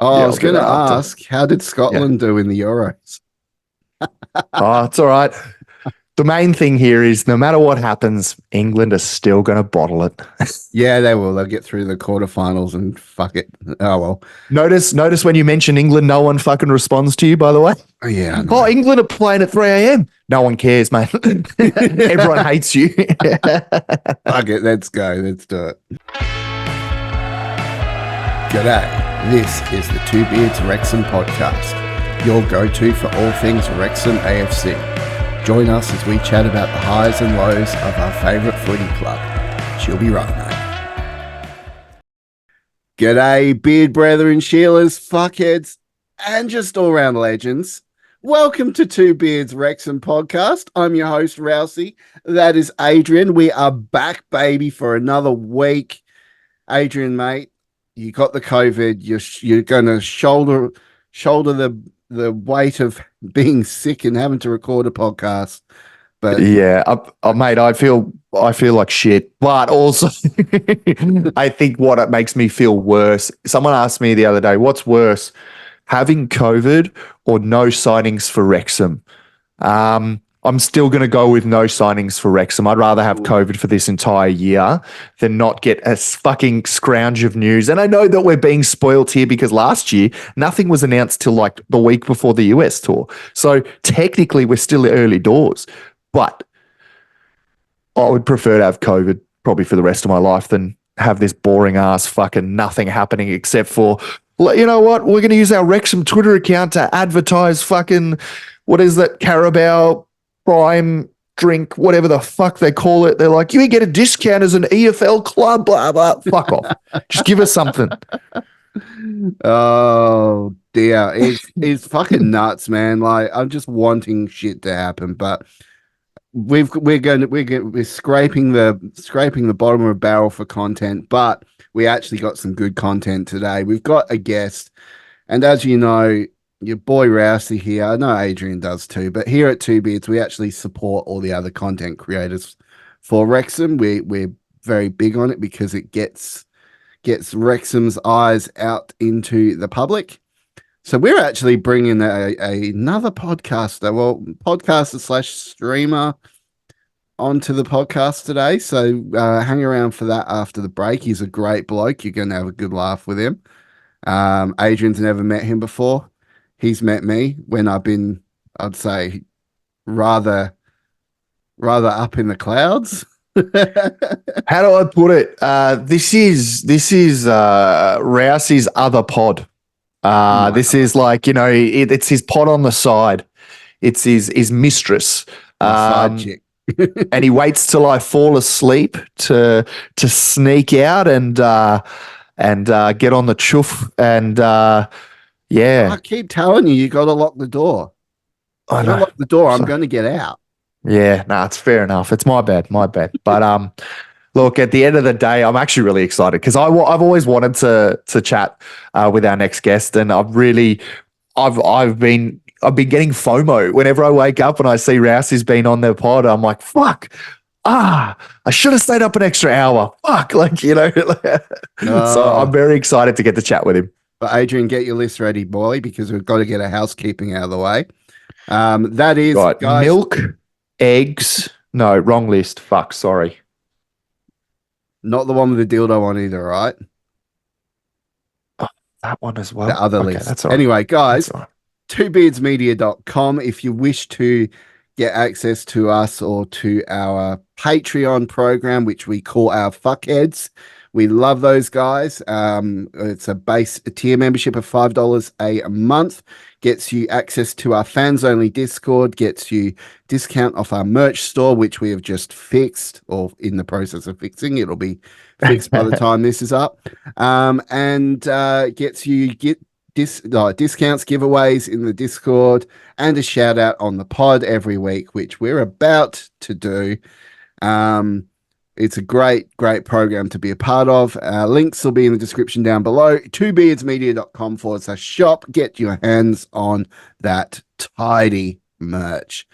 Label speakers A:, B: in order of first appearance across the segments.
A: Oh, I
B: Yeah,
A: was
B: I'll do
A: going to
B: that after.
A: ask, how did
B: Yeah.
A: Scotland do in the Euros?
B: Oh, it's all right. The main thing here is no matter what happens, England are still going to bottle it.
A: Yeah, they will. They'll get through the quarterfinals and fuck it. Oh, well.
B: Notice when you mention England, no one fucking responds to you, by the way.
A: Oh, yeah, I
B: Oh,
A: know.
B: England are playing at 3 a.m. No one cares, mate. Everyone hates you.
A: Fuck it. Let's go. Let's do it. G'day. This is the Two Beards Wrexham Podcast, your go-to for all things Wrexham AFC. Join us as we chat about the highs and lows of our favourite footy club. She'll be right, mate. G'day, beard brethren, Sheilas, fuckheads, and just all-round legends. Welcome to Two Beards Wrexham Podcast. I'm your host, Rousey. That is Adrian. We are back, baby, for another week. Adrian, mate, you got the COVID. You're going to shoulder the weight of being sick and having to record a podcast. But
B: yeah, mate, I feel like shit. But also, I think what it makes me feel worse. Someone asked me the other day, "What's worse, having COVID or no signings for Wrexham?" I'm still going to go with no signings for Wrexham. I'd rather have COVID for this entire year than not get a fucking scrounge of news. And I know that we're being spoiled here because last year, nothing was announced till like the week before the US tour. So technically, we're still early doors. But I would prefer to have COVID probably for the rest of my life than have this boring ass fucking nothing happening except for, you know what? We're going to use our Wrexham Twitter account to advertise fucking, what is that, Carabao Prime drink, whatever the fuck they call it. They're like, you can get a discount as an EFL club, blah, blah. Fuck off. Just give us something.
A: oh dear, it's fucking nuts, man. Like, I'm just wanting shit to happen, but we're scraping the bottom of a barrel for content, but we actually got some good content today. We've got a guest, and as you know, your boy Rousey here, I know Adrian does too, but here at Two Beards, we actually support all the other content creators for Wrexham. We're very big on it because it gets Wrexham's eyes out into the public. So we're actually bringing another podcaster / streamer onto the podcast today. So hang around for that after the break. He's a great bloke. You're going to have a good laugh with him. Adrian's never met him before. He's met me when I've been, I'd say, rather up in the clouds.
B: How do I put it? This is Rousey's other pod. This is like, it's his pod on the side. It's his mistress.
A: Side chick.
B: And he waits till I fall asleep to sneak out and get on the chuff. And yeah,
A: I keep telling you got to lock the door.
B: I
A: don't lock the door. I'm going to get out.
B: Yeah, no, it's fair enough. It's my bad. But look, at the end of the day, I'm actually really excited because I've always wanted to chat with our next guest, and I've been getting FOMO whenever I wake up and I see Rousey's been on their pod. I'm like, fuck. I should have stayed up an extra hour. Fuck, So I'm very excited to get to chat with him.
A: But Adrian, get your list ready, boy, because we've got to get a housekeeping out of the way. That is,
B: right,
A: guys,
B: milk, eggs. No, wrong list. Fuck, sorry.
A: Not the one with the dildo on either, right?
B: Oh, that one as well.
A: The other
B: okay,
A: list.
B: That's all right.
A: Anyway, guys,
B: right.
A: twobeardsmedia.com if you wish to get access to us or to our Patreon program, which we call our fuckheads. We love those guys. It's a tier membership of $5 a month. Gets you access to our fans only Discord, gets you discount off our merch store, which we have just fixed or in the process of fixing. It'll be fixed by the time this is up. And gets you discounts, giveaways in the Discord, and a shout out on the pod every week, which we're about to do. It's a great program to be a part of. Links will be in the description down below. twobeardsmedia.com/shop. Get your hands on that tidy merch.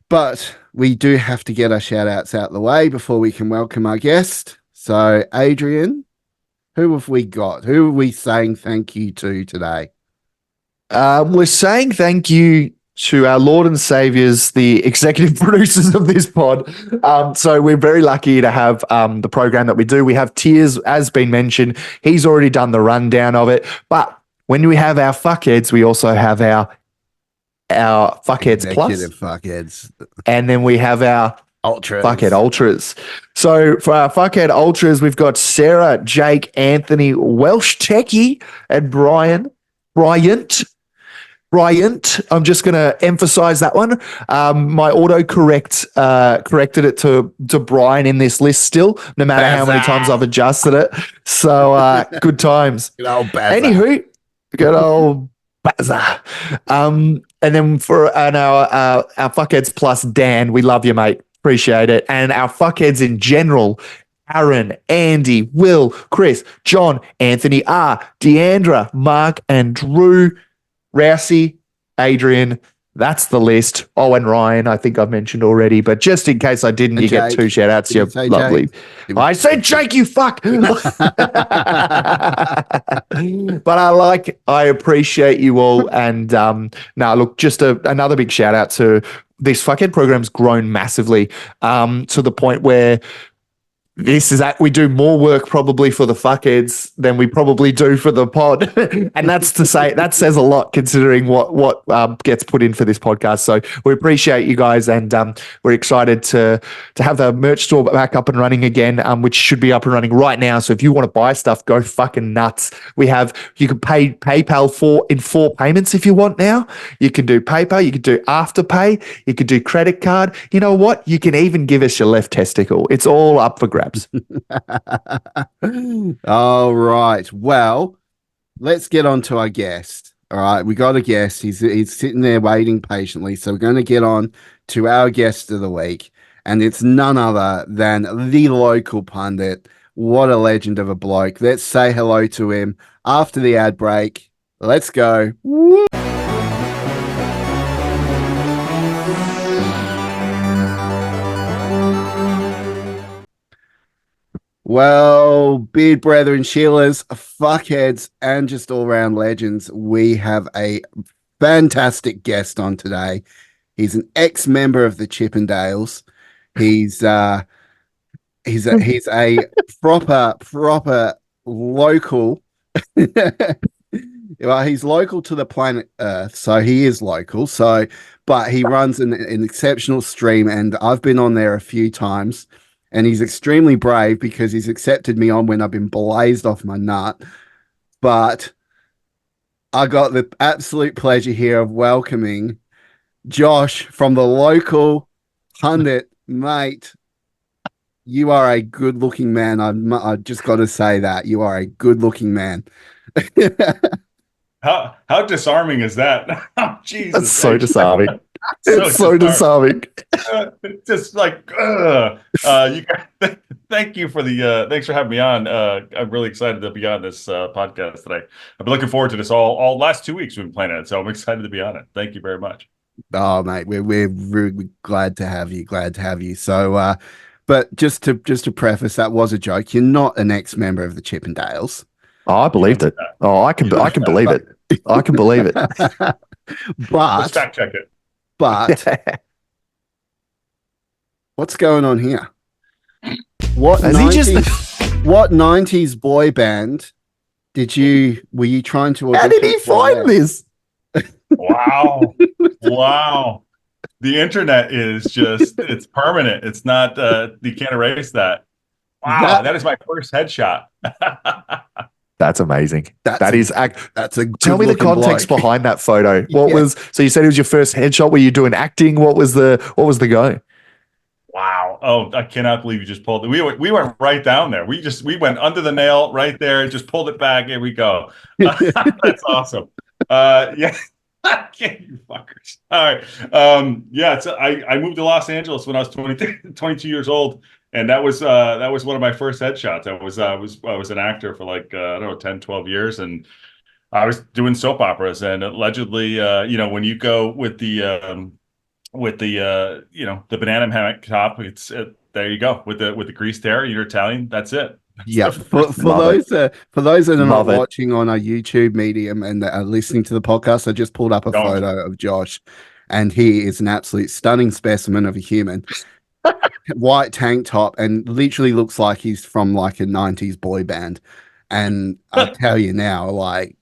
A: But we do have to get our shout outs out the way before we can welcome our guest. So, Adrian, Who have we got? Who are we saying thank you to today?
B: We're saying thank you to our Lord and Saviors, the executive producers of this pod. So we're very lucky to have the program that we do. We have Tiers, as been mentioned. He's already done the rundown of it. But when we have our fuckheads, we also have our fuckheads plus,
A: Executive fuckheads.
B: and then we have our
A: Ultras.
B: fuckhead ultras. So for our fuckhead ultras, we've got Sarah, Jake, Anthony, Welsh Techie, and Bryant. I'm just going to emphasize that one. My autocorrect corrected it to Brian in this list still, no matter how many times I've adjusted it. So good times.
A: Good old Bazza.
B: Anywho, good old Bazza. And then for our fuckheads plus Dan, we love you, mate. Appreciate it. And our fuckheads in general, Aaron, Andy, Will, Chris, John, Anthony R, Deandra, Mark, and Drew, Rousey, Adrian. That's the list. Oh, and Ryan, I think I've mentioned already, but just in case I didn't,
A: And
B: you
A: Jake.
B: get 2 shout outs. You're lovely. I said Jake, you fuck. But I appreciate you all. And now look, just another big shout out to this fuckhead program's grown massively to the point where we do more work probably for the fuckheads than we probably do for the pod. And that's to say, that says a lot considering what gets put in for this podcast. So we appreciate you guys, and we're excited to have the merch store back up and running again, which should be up and running right now. So if you want to buy stuff, go fucking nuts. You can pay PayPal in 4 payments if you want now. You can do PayPal, you can do Afterpay, you can do credit card. You know what? You can even give us your left testicle. It's all up for grabs.
A: All right. Well, let's get on to our guest. All right. We got a guest. He's sitting there waiting patiently. So we're going to get on to our guest of the week. And it's none other than the local pundit. What a legend of a bloke. Let's say hello to him after the ad break. Let's go. Woo! Well, beard brethren, Sheilas, fuckheads, and just all-round legends, we have a fantastic guest on today. He's an ex-member of the Chippendales. He's a proper local. Well, he's local to the planet Earth, so he is local. So, but he runs an exceptional stream, and I've been on there a few times. And he's extremely brave because he's accepted me on when I've been blazed off my nut. But I got the absolute pleasure here of welcoming Josh from the Local Pundit. Mate, you are a good-looking man. I just got to say that. You are a good-looking man.
C: How disarming is that? Jesus,
B: that's so disarming. It's so disarming.
C: Just like you guys, thank you for the thanks for having me on. I'm really excited to be on this podcast today. I've been looking forward to this all last 2 weeks we've been planning it, so I'm excited to be on it. Thank you very much.
A: Oh, mate, we're really glad to have you. Glad to have you. So, but just to preface, that was a joke. You're not an ex-member of the Chippendales.
B: Oh, I believed it. Oh, I can believe it. I can believe it.
A: But
C: let's fact check it.
A: But what's going on here? What
B: Has
A: 90s, what 90s boy band were you trying to
B: How did he find this?
C: Wow. Wow. The internet is it's permanent. It's not you can't erase that. Wow, that is my first headshot.
B: That's amazing.
A: That's a
B: tell me the context behind that photo. So you said it was your first headshot. Were you doing acting? What was the go?
C: Wow. Oh, I cannot believe you just pulled it. We went right down there. We went under the nail right there, just pulled it back. Here we go. That's awesome. Yeah. You fuckers. All right. Yeah, I moved to Los Angeles when I was 22 years old. And that was one of my first headshots. I was an actor for like I don't know 10, 12 years, and I was doing soap operas. And allegedly, when you go with the the banana hammock top, there you go with the greased hair. You're Italian. That's it.
A: Yeah,
B: Love it.
A: for those that are not
B: Love it.
A: watching on our YouTube medium and that are listening to the podcast, I just pulled up a
C: Don't.
A: photo of Josh, and he is an absolute stunning specimen of a human. White tank top, and literally looks like he's from like a 90s boy band. And I tell you now, like,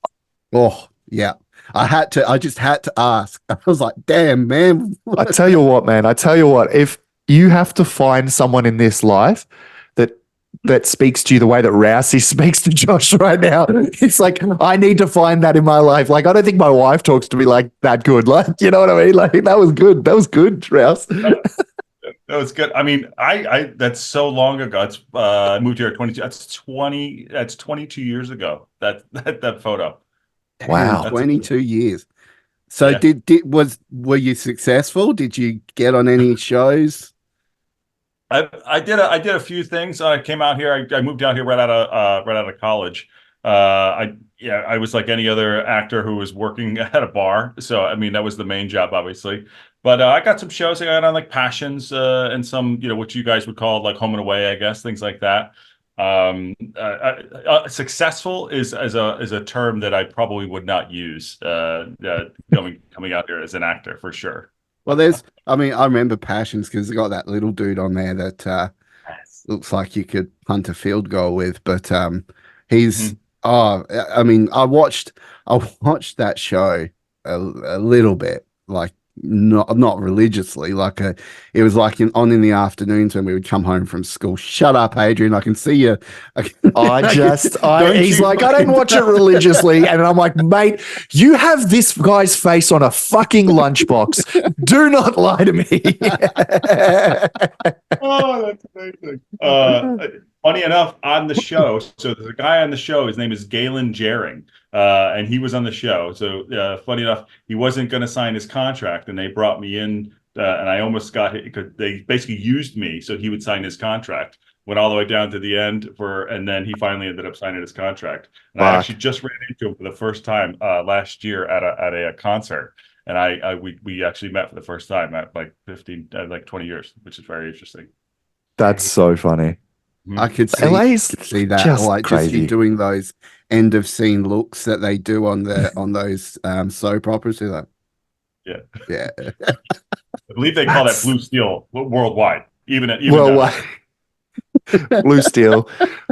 A: oh yeah, I just had to ask. I was like, damn, man.
B: I tell you what, man. I tell you what. If you have to find someone in this life that speaks to you the way that Rousey speaks to Josh right now, it's like I need to find that in my life. Like I don't think my wife talks to me like that good. Like you know what I mean? Like that was good. That was good, Rouse.
C: That was good. I mean, I that's so long ago. It's I moved here at 22. That's 22 years ago. That photo.
A: Damn,
B: Wow.
A: 22 years. So
C: Yeah.
A: were you successful? Did you get on any shows?
C: I did a few things. I came out here. I moved out here right out of college. I was like any other actor who was working at a bar. So I mean that was the main job, obviously. But I got some shows. I got on like Passions and some what you guys would call like Home and Away, I guess, things like that. Successful is a term that I probably would not use coming out here as an actor for sure.
A: Well, I mean, I remember Passions because they got that little dude on there that looks like you could punt a field goal with, but he's,
C: Mhm.
A: oh, I mean, I watched that show a little bit, like not religiously, like it was like in the afternoons when we would come home from school. Shut up, Adrian, I can see you.
B: He's like, I don't watch it religiously. And I'm like, mate, you have this guy's face on a fucking lunchbox. Do not lie to me.
C: Oh, that's amazing. Funny enough, on the show, so there's a guy on the show. His name is Galen Jaring, and he was on the show. So funny enough, he wasn't going to sign his contract, and they brought me in, and I almost got hit because they basically used me so he would sign his contract. Went all the way down to the end and then he finally ended up signing his contract. And I actually just ran into him for the first time last year at a concert. And we actually met for the first time at like 20 years, which is very interesting.
B: That's so funny.
A: I could
B: LA's
A: see that,
B: just
A: like
B: crazy.
A: just you doing those end of scene looks that they do on those soap operas. Like,
C: Yeah.
A: yeah.
C: I believe they call that blue steel worldwide. Even
B: worldwide. Blue steel.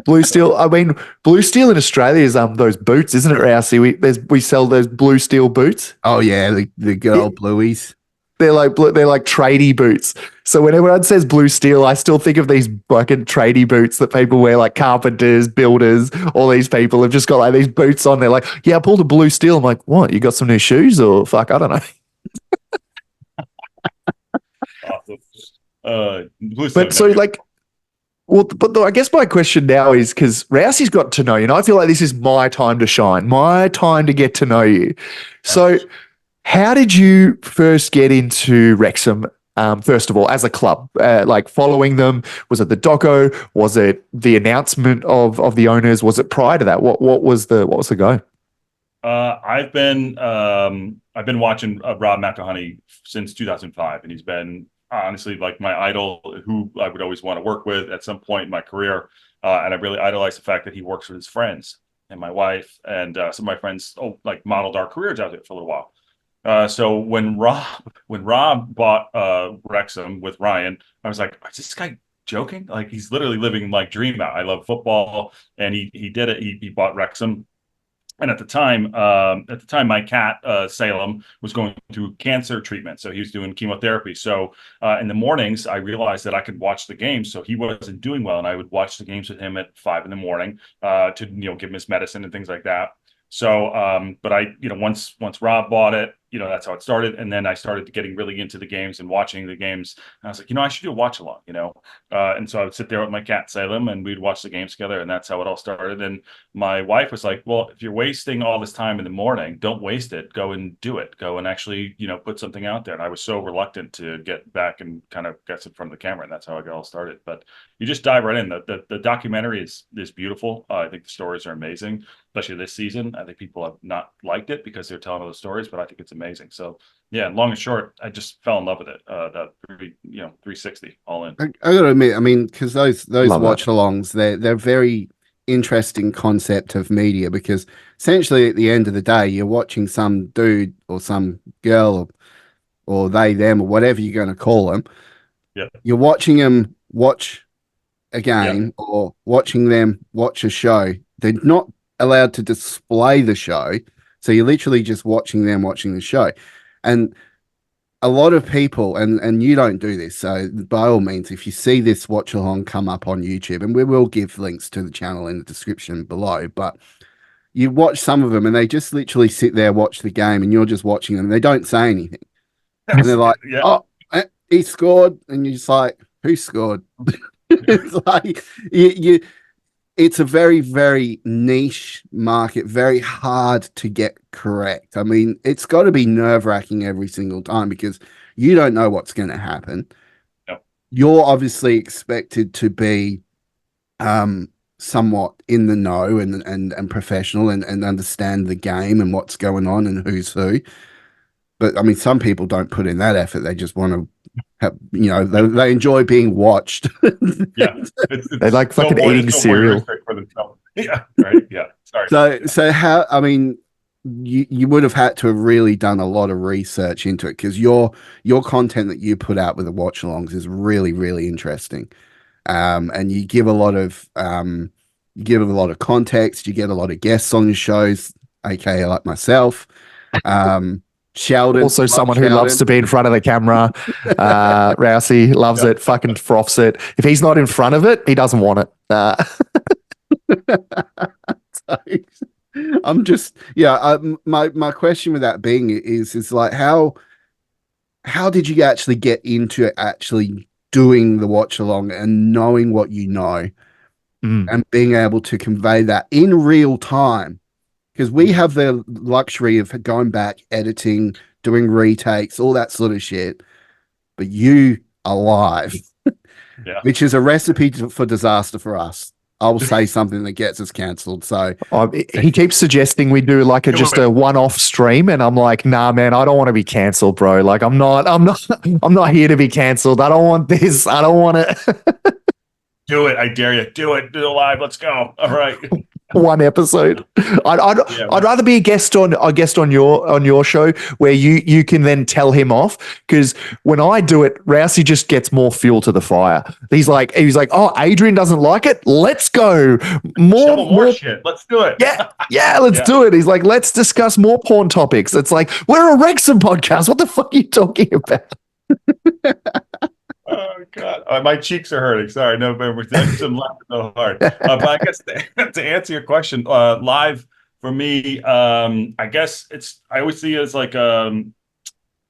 B: I mean, blue steel in Australia is those boots, isn't it, Rousey? We sell those blue steel boots.
A: Oh yeah, the good old blueies.
B: They're like tradie boots. So when everyone says blue steel, I still think of these fucking tradie boots that people wear, like carpenters, builders. All these people have just got like these boots on. They're like, yeah, I pulled a blue steel. I'm like, what? You got some new shoes or fuck? I don't know.
C: Awesome. Blue
B: But so like. Well, but I guess my question now is because Rousey's got to know you, and I feel like this is my time to shine, my time to get to know you. So, how did you first get into Wrexham? First of all, as a club, like following them, was it the doco? Was it the announcement of the owners? Was it prior to that? What was the go?
C: I've been watching Rob McElhenney since 2005, and he's been honestly like my idol, who I would always want to work with at some point in my career. And I really idolize the fact that he works with his friends and my wife, and some of my friends like modeled our careers out there for a little while. So when Rob bought Wrexham with Ryan, I was like, is this guy joking? Like he's literally living my dream out. I love football, and he did it. He bought Wrexham. And at the time, my cat Salem was going through cancer treatment, so he was doing chemotherapy. So in the mornings, I realized that I could watch the games. So he wasn't doing well, and I would watch the games with him at 5 a.m. To give him his medicine and things like that. So, but I, once Rob bought it, that's how it started. And then I started getting really into the games and watching the games. And I was like, I should do a watch along, and so I would sit there with my cat Salem, and we'd watch the games together. And that's how it all started. And my wife was like, well, if you're wasting all this time in the morning, don't waste it. Go and do it. Go and actually, put something out there. And I was so reluctant to get back and kind of get it from the camera. And that's how I got all started. But you just dive right in. The documentary is beautiful. I think the stories are amazing, especially this season. I think people have not liked it because they're telling all the stories, but I think it's amazing. So yeah, long and short, I just fell in love with it. That 360 all in.
A: I gotta admit, I mean, because those
B: Love
A: watch alongs, they're very interesting concept of media, because essentially at the end of the day, you're watching some dude or some girl or they, them, or whatever you're going to call them.
C: Yeah.
A: You're watching them watch a game
C: Yeah.
A: or watching them watch a show. They're not allowed to display the show. So you're literally just watching them watching the show. And a lot of people, and you don't do this, so by all means, if you see this watch along come up on YouTube, and we will give links to the channel in the description below, but you watch some of them and they just literally sit there, watch the game, and you're just watching them. They don't say anything. And they're like,
C: Yeah.
A: oh, he scored. And you're just like, who scored? It's like, it's a very, very niche market, very hard to get correct. I mean, it's got to be nerve-wracking every single time because you don't know what's going to happen.
C: Yep.
A: You're obviously expected to be somewhat in the know and professional and understand the game and what's going on and who's who. But I mean, some people don't put in that effort. They just want to have, they enjoy being watched.
C: Yeah.
B: They like fucking eating cereal.
C: For themselves. Yeah. Right. Yeah. Sorry.
A: So how, I mean, you would have had to have really done a lot of research into it, because your content that you put out with the watch alongs is really, really interesting. And you give a lot of context, you get a lot of guests on your shows, aka like myself. Sheldon,
B: also someone who loves to be in front of the camera. Rousey loves it, fucking froths it. If he's not in front of it, he doesn't want it.
A: So, I'm just, my question with that being is like, how did you actually get into actually doing the watch along and knowing what you know and being able to convey that in real time? Because we have the luxury of going back, editing, doing retakes, all that sort of shit. But you are live, which is a recipe for disaster for us. I will say something that gets us cancelled. So
B: he keeps suggesting we do like just a one-off stream, and I'm like, nah, man, I don't want to be cancelled, bro. Like, I'm not here to be cancelled. I don't want this. I don't want it.
C: Do it. I dare you. Do it. Do it live. Let's go. All right.
B: One episode. I'd rather be a guest on your show where you can then tell him off, because when I do it, Rousey just gets more fuel to the fire. He's like, oh, Adrian doesn't like it. Let's go more
C: shit. Let's do it.
B: Yeah, let's do it. He's like, let's discuss more porn topics. It's like, we're a Wrexham podcast. What the fuck are you talking about?
C: Oh God, my cheeks are hurting. Sorry, no, but we're laughing so hard. But I guess to answer your question, live for me, I guess I always see it as like, if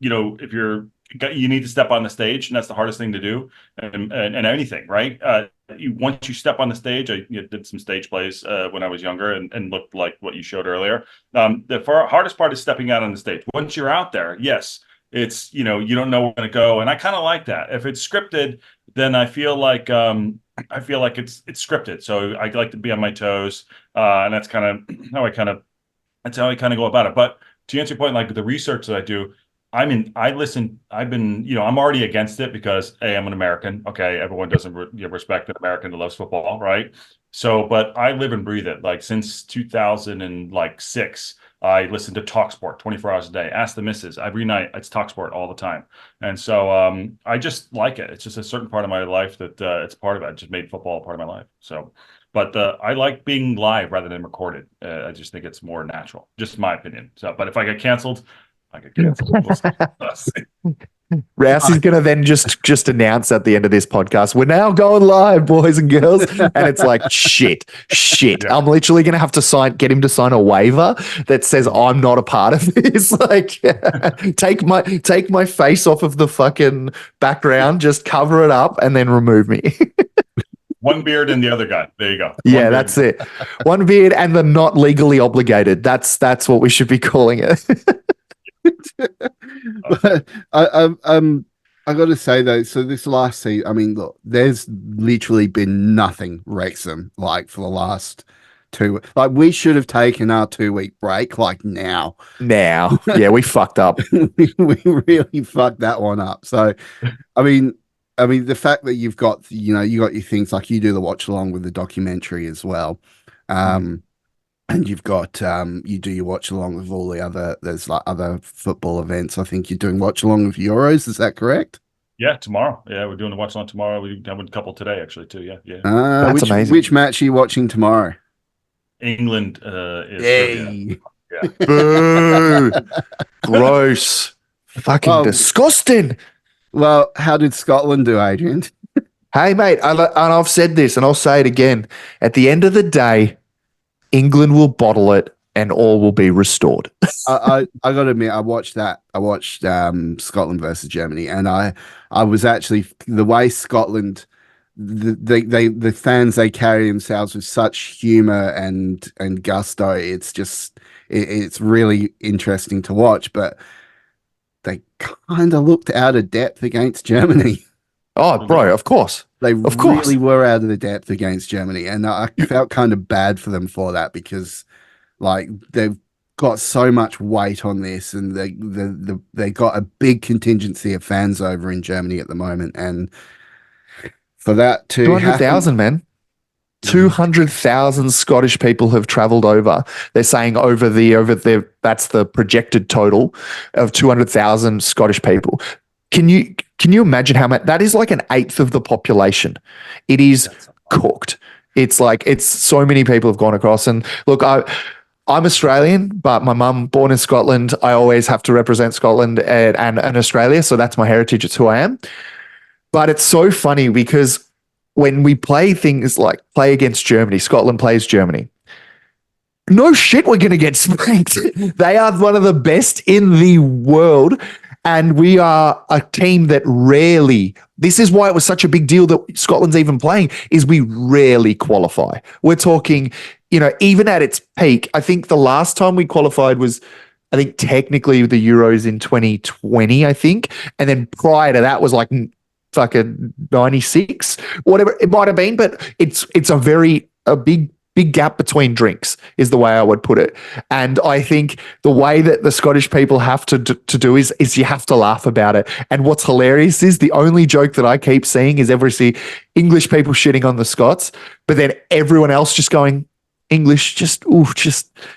C: you need to step on the stage, and that's the hardest thing to do, and anything, right? Once you step on the stage, I did some stage plays when I was younger and looked like what you showed earlier. The hardest part is stepping out on the stage. Once you're out there, yes. It's, you don't know where it's going to go. And I kind of like that. If it's scripted, then I feel like it's scripted. So I like to be on my toes. And that's kind of how I kind of go about it. But to answer your point, like the research that I do, I'm already against it because I'm an American. Okay. Everyone doesn't respect an American that loves football. Right. So, but I live and breathe it. Like since 2006, I listen to TalkSport 24 hours a day. Ask the missus. Every night, it's TalkSport all the time. And so I just like it. It's just a certain part of my life that it's part of it. I just made football a part of my life. So, but I like being live rather than recorded. I just think it's more natural. Just my opinion. So, but if I get canceled, I get canceled. We'll see.
B: Rousey's going to then just announce at the end of this podcast, we're now going live, boys and girls. And it's like, shit. Yeah. I'm literally going to have to get him to sign a waiver that says I'm not a part of this. Like, take my face off of the fucking background, just cover it up and then remove me.
C: One beard and the other guy. There you go.
B: Yeah, that's it. One beard and the not legally obligated. That's what we should be calling it.
A: But I got to say though, so this last season, I mean, look, there's literally been nothing Wrexham like for the last 2. Like we should have taken our 2-week break, like now.
B: Yeah, we fucked up.
A: we really fucked that one up. So, I mean, the fact that you've got, you got your things like you do the watch along with the documentary as well. And you've got you do your watch along with all the other. There's like other football events. I think you're doing watch along with Euros. Is that correct?
C: Yeah, tomorrow. Yeah, we're doing the watch along tomorrow. We have a couple today, actually, too. Yeah.
B: That's amazing.
A: Which match are you watching tomorrow?
C: England is
A: Hey.
C: Yeah.
B: Boo. Gross. Fucking disgusting.
A: Well, how did Scotland do, Adrian?
B: Hey, mate, and I've said this and I'll say it again. At the end of the day, England will bottle it and all will be restored.
A: I got to admit, I watched Scotland versus Germany, and I was actually, the way Scotland, the fans, they carry themselves with such humor and gusto. It's just it's really interesting to watch, but they kind of looked out of depth against Germany.
B: Oh, bro, of course.
A: They
B: of course.
A: really were out of the depth against Germany, and I felt kind of bad for them for that, because like they've got so much weight on this, and they got a big contingency of fans over in Germany at the moment, and for that to
B: 200,000, man. 200,000 Scottish people have travelled over. They're saying over there, that's the projected total of 200,000 Scottish people. Can you imagine how much that is? Like an eighth of the population. It is cooked. It's like so many people have gone across. And look, I'm Australian, but my mum born in Scotland. I always have to represent Scotland and Australia, so that's my heritage. It's who I am. But it's so funny because when we play things like play against Germany, Scotland plays Germany. No shit, we're going to get spanked. They are one of the best in the world. And we are a team that rarely, this is why it was such a big deal that Scotland's even playing, is we rarely qualify. We're talking, even at its peak, I think the last time we qualified was, I think technically the Euros in 2020, I think. And then prior to that was like fucking 96, whatever it might have been. But it's a big gap between drinks is the way I would put it. And I think the way that the Scottish people have to do is you have to laugh about it. And what's hilarious is the only joke that I keep seeing is English people shitting on the Scots, but then everyone else just going, English,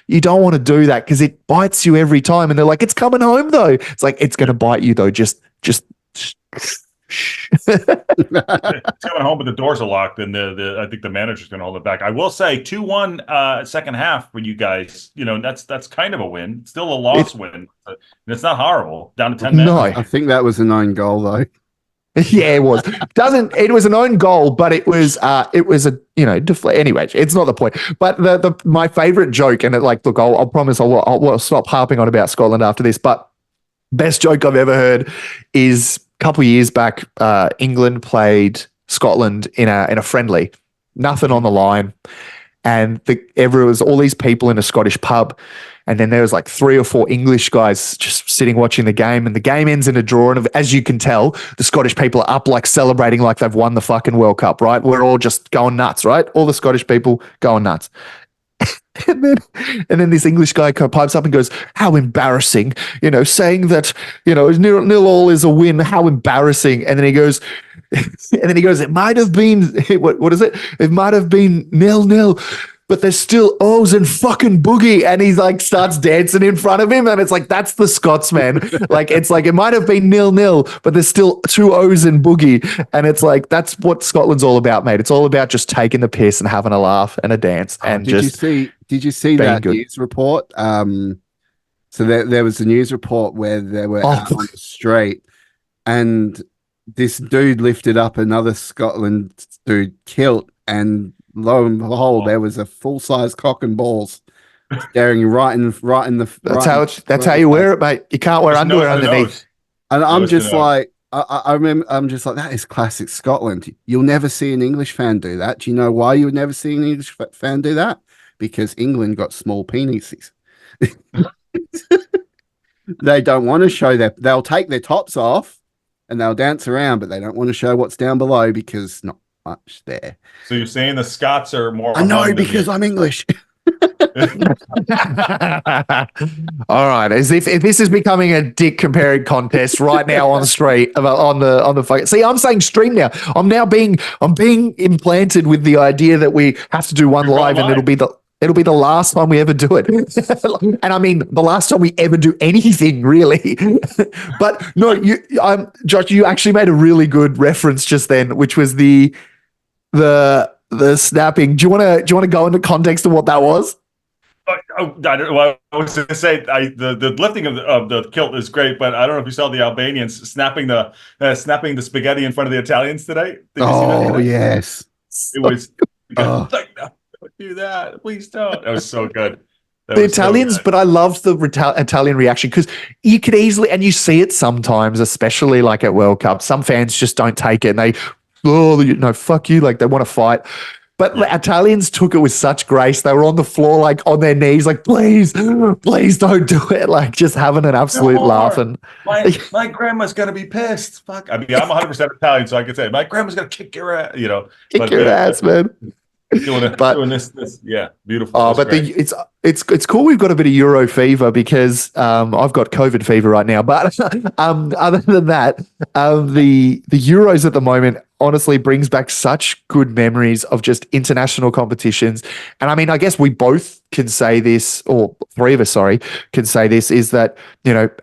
B: you don't want to do that because it bites you every time. And they're like, it's coming home though. It's like, it's going to bite you though. Just
C: it's coming home, but the doors are locked, and I think the manager's going to hold it back. I will say 2-1 second half for you guys. That's kind of a win. It's still a loss win, and it's not horrible. Down to 10 men.
B: No,
A: I think that was an own goal though.
B: Yeah, it was. It was an own goal, but it was anyway, it's not the point. But my favorite joke, and I'll promise I'll stop harping on about Scotland after this, but best joke I've ever heard is couple of years back, England played Scotland in a friendly, nothing on the line, and there was all these people in a Scottish pub, and then there was like 3 or 4 English guys just sitting watching the game, and the game ends in a draw, and as you can tell, the Scottish people are up like celebrating like they've won the fucking World Cup, right? We're all just going nuts, right? All the Scottish people going nuts. And then this English guy pipes up and goes, how embarrassing, saying that, nil all is a win. How embarrassing. And then he goes, it might have been, what is it? It might have been 0-0, but there's still O's and fucking boogie. And he's like, starts dancing in front of him. And it's like, that's the Scots, man. It's like, it might have been 0-0, but there's still 2 O's and boogie. And it's like, that's what Scotland's all about, mate. It's all about just taking the piss and having a laugh and a dance. And
A: did you see that
B: good.
A: news report? So there was a news report where they were out on the street, and this dude lifted up another Scotland dude kilt, and lo and behold, there was a full-size cock and balls staring right in the.
B: That's how you wear it, mate. You can't wear underwear underneath.
A: And I'm just like, I remember, I'm just like, that is classic Scotland. You'll never see an English fan do that. Do you know why you would never see an English fan do that? Because England got small penises. They don't want to show that. They'll take their tops off and they'll dance around, but they don't want to show what's down below because not much there.
C: So you're saying the Scots are more?
A: I know, because I'm English.
B: All right, as if this is becoming a dick comparing contest right now on the street on the fucking. See, I'm saying stream now. I'm being implanted with the idea that we have to do one live, and it'll be the It'll be the last time we ever do it. And I mean, the last time we ever do anything, really. But no, Josh, you actually made a really good reference just then, which was the snapping. Do you want to go into context of what that was?
C: I was going to say the lifting of the kilt is great, but I don't know if you saw the Albanians snapping the spaghetti in front of the Italians today. Did you see that?
A: Oh, yes.
C: It was
A: Oh.
C: like, no, don't do that. Please don't. That was so good.
B: The Italians, but I love the Italian reaction because you could easily, and you see it sometimes, especially like at World Cup, some fans just don't take it and they, fuck you, like they want to fight. But the Italians took it with such grace. They were on the floor, like on their knees, like, please don't do it. Like just having an absolute laugh. And
C: my grandma's going to be pissed. Fuck. I mean, I'm 100% Italian, so I can say my grandma's going to kick your ass,
B: Kick your ass, man.
C: Doing this, beautiful.
B: Oh, but it's cool. We've got a bit of Euro fever because I've got COVID fever right now. But other than that, the Euros at the moment honestly brings back such good memories of just international competitions. And I mean, I guess we both can say this, or three of us, sorry, can say this, is that,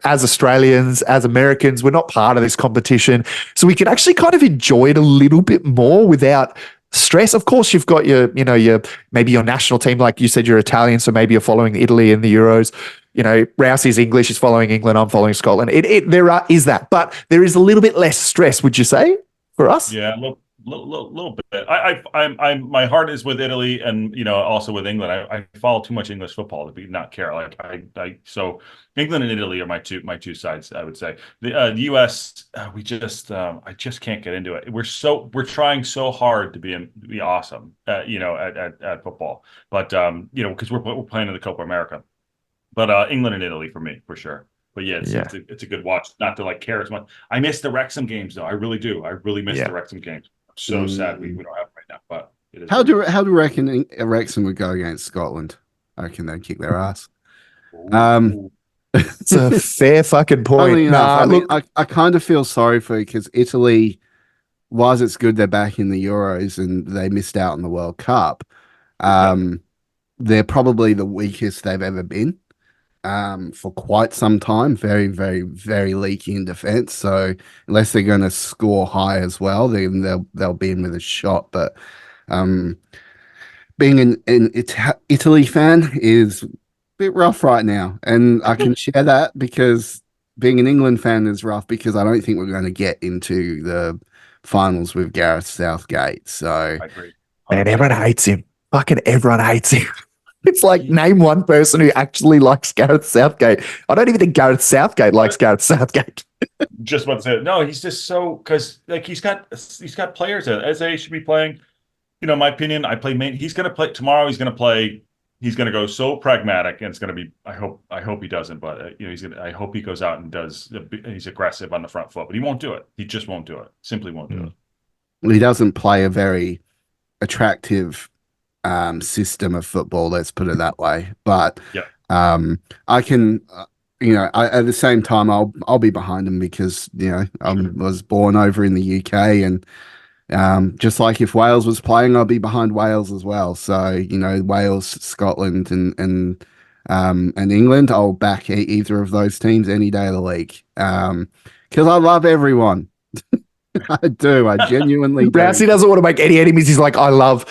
B: as Australians, as Americans, we're not part of this competition. So we can actually kind of enjoy it a little bit more without stress. Of course, you've got your maybe your national team, like you said, you're Italian, so maybe you're following Italy in the Euros. Rousey's English, is following England, I'm following Scotland. There is that, but there is a little bit less stress, would you say, for us?
C: Yeah, a little bit. I'm my heart is with Italy and also with England. I follow too much English football to not care. Like so England and Italy are my two sides. I would say the US I just can't get into it. We're trying so hard to be awesome at football, but because we're playing in the Copa America, but England and Italy for me for sure. But it's a good watch. Not to like care as much. I miss the Wrexham games though. I really do. I really miss the Wrexham games. I'm so sad we don't have them right now. But it is
A: how do you reckon Wrexham would go against Scotland? I reckon they'd kick their ass.
B: It's a fair fucking point.
A: Enough, I kind of feel sorry for you because Italy, whilst it's good they're back in the Euros and they missed out on the World Cup, they're probably the weakest they've ever been. For quite some time, very, very, very leaky in defense. So unless they're going to score high as well, then they'll be in with a shot. But being an Italy fan is a bit rough right now, and I can share that because being an England fan is rough because I don't think we're going to get into the finals with Gareth Southgate. So
C: I agree.
B: And everyone hates him. Fucking everyone hates him. It's like, name one person who actually likes Gareth Southgate. I don't even think Gareth Southgate likes Gareth Southgate.
C: Just about to say, no, he's just so, because like he's got players that as they should be playing. My opinion, he's going to play tomorrow. He's going to play. He's going to go so pragmatic, and it's going to be. I hope he doesn't, but I hope he goes out and does. He's aggressive on the front foot, but he won't do it. He just won't do it. Simply won't do it.
A: He doesn't play a very attractive system of football, let's put it that way. But I can at the same time I'll be behind him because I was born over in the UK, and just like if Wales was playing, I'll be behind Wales as well. So Wales, Scotland, and England, I'll back either of those teams any day of the week because I love everyone. I do. I genuinely do.
B: Rousey doesn't want to make any enemies. He's like, I love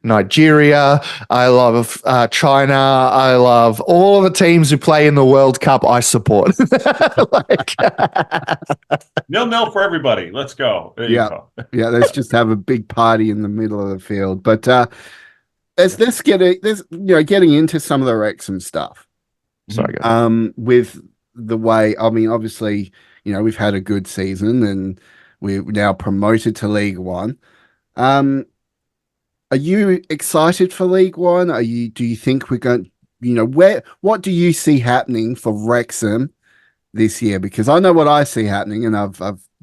B: Nigeria. I love China. I love all of the teams who play in the World Cup. I support.
C: 0-0 for everybody. Let's go.
A: Yeah. Let's just have a big party in the middle of the field. But let's getting into some of the Wrexham stuff.
B: Sorry,
A: with the way, I mean, obviously, we've had a good season and we're now promoted to League One. Are you excited for League One? Do you think we're going, what do you see happening for Wrexham this year? Because I know what I see happening, and I've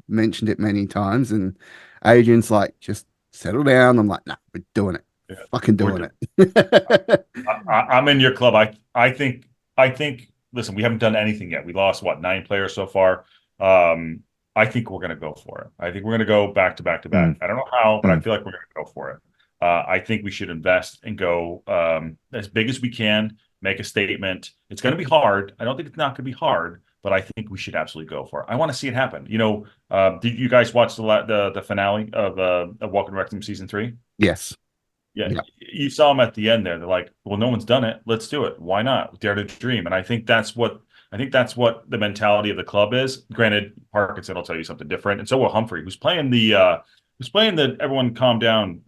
A: mentioned it many times, and Adrian's like, just settle down. I'm like, nah, we're doing it. Fucking doing it.
C: I'm in your club. I think, listen, we haven't done anything yet. We lost 9 players so far. I think we're going to go for it. I think we're going to go back to back to back. I don't know how, but I feel like we're going to go for it. I think we should invest and go as big as we can, make a statement. It's going to be hard. I don't think it's not going to be hard, but I think we should absolutely go for it. I want to see it happen. Did you guys watch the finale of Walking Wrexham season 3?
A: Yes.
C: Yeah, you saw them at the end there. They're like, "Well, no one's done it. Let's do it. Why not? Dare to dream." And I think that's what the mentality of the club is. Granted, Parkinson will tell you something different, and so will Humphrey, who's playing the everyone calm down,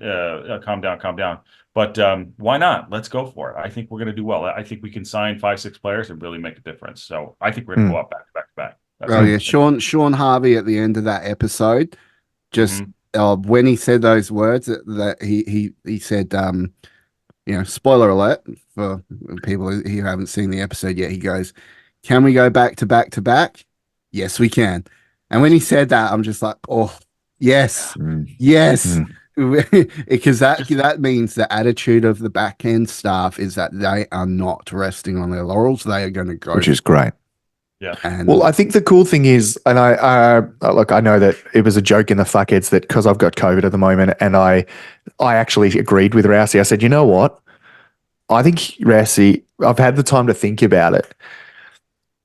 C: calm down, calm down. But why not? Let's go for it. I think we're going to do well. I think we can sign 5-6 players and really make a difference. So I think we're going to go up back to back to back.
A: Yeah, Sean Harvey at the end of that episode, just when he said those words, that he said, spoiler alert for people who haven't seen the episode yet. He goes, "Can we go back to back to back? Yes, we can." And when he said that, I'm just like, oh, yes, yes. Because that means the attitude of the back end staff is that they are not resting on their laurels. They are going to go,
B: which is great.
C: Yeah.
A: And
B: well, I think the cool thing is, and I know that it was a joke in the fuckheads that because I've got COVID at the moment, and I actually agreed with Rousey. I said, you know what? I think Rousey, I've had the time to think about it,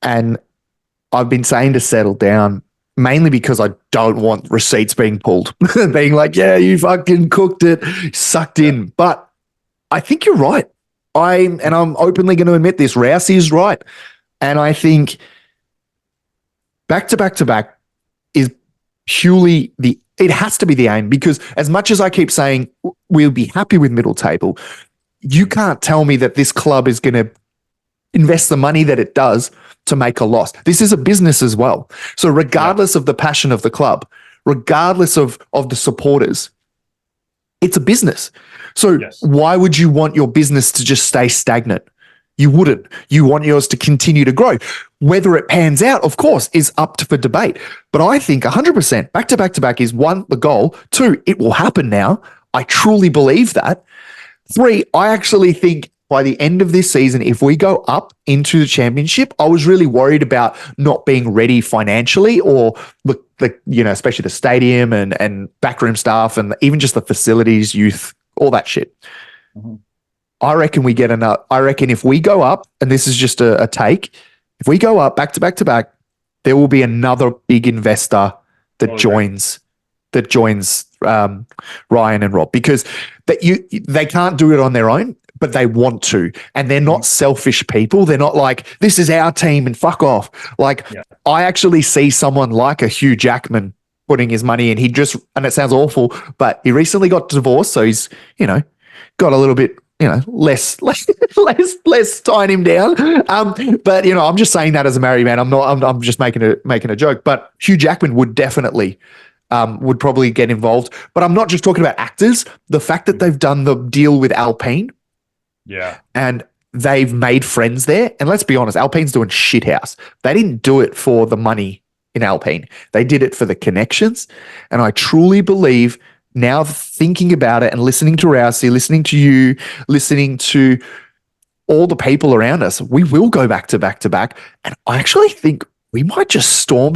B: and I've been saying to settle down, mainly because I don't want receipts being pulled, being like, yeah, you fucking cooked it, sucked in. But I think you're right. I'm openly going to admit this. Rousey is right, and I think back to back to back is purely it has to be the aim, because as much as I keep saying we'll be happy with middle table, you can't tell me that this club is going to invest the money that it does to make a loss. This is a business as well. So regardless of the passion of the club, regardless of the supporters, it's a business. So why would you want your business to just stay stagnant? You wouldn't. You want yours to continue to grow. Whether it pans out, of course, is up for debate. But I think 100% back to back to back is 1, the goal. 2, it will happen now. I truly believe that. 3, I actually think by the end of this season, if we go up into the championship, I was really worried about not being ready financially, or especially the stadium and backroom staff and even just the facilities, youth, all that shit. Mm-hmm. I reckon we get enough. I reckon if we go up, and this is just a take, if we go up back to back to back, there will be another big investor that joins Ryan and Rob, because they can't do it on their own, but they want to, and they're not selfish people. They're not like, this is our team and fuck off. I actually see someone like a Hugh Jackman putting his money in. And it sounds awful, but he recently got divorced, so he's got a little bit less tying him down. But I'm just saying that as a married man. I'm just making a joke. But Hugh Jackman would definitely would probably get involved. But I'm not just talking about actors. The fact that they've done the deal with Alpine, and they've made friends there. And let's be honest, Alpine's doing shithouse. They didn't do it for the money in Alpine. They did it for the connections. And I truly believe, now thinking about it and listening to Rousey, listening to you, listening to all the people around us, we will go back to back to back. And I actually think we might just storm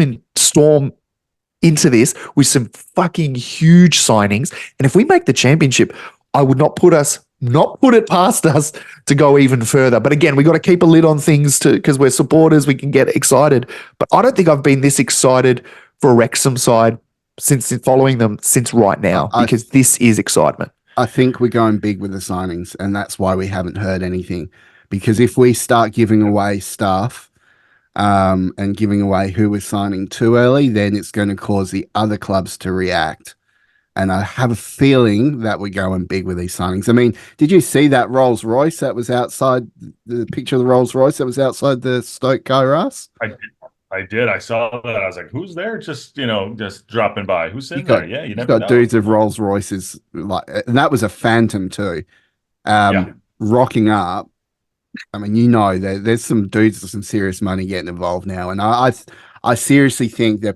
B: into this with some fucking huge signings. And if we make the championship, I would not put it past us to go even further. But again, we got to keep a lid on things because we're supporters. We can get excited. But I don't think I've been this excited for a Wrexham side since following them since right now, because this is excitement.
A: I think we're going big with the signings, and that's why we haven't heard anything. Because if we start giving away stuff and giving away who we're signing too early, then it's going to cause the other clubs to react. And I have a feeling that we're going big with these signings. I mean, did you see that Rolls Royce that was outside, the picture of the Rolls Royce that was outside the Stoke Kairos?
C: I did. I saw that. I was like, who's there? Just dropping by. Who's in there? Yeah, you never know.
A: Dudes of Rolls Royces, and that was a Phantom too, rocking up. I mean, there's some dudes with some serious money getting involved now, and I seriously think they're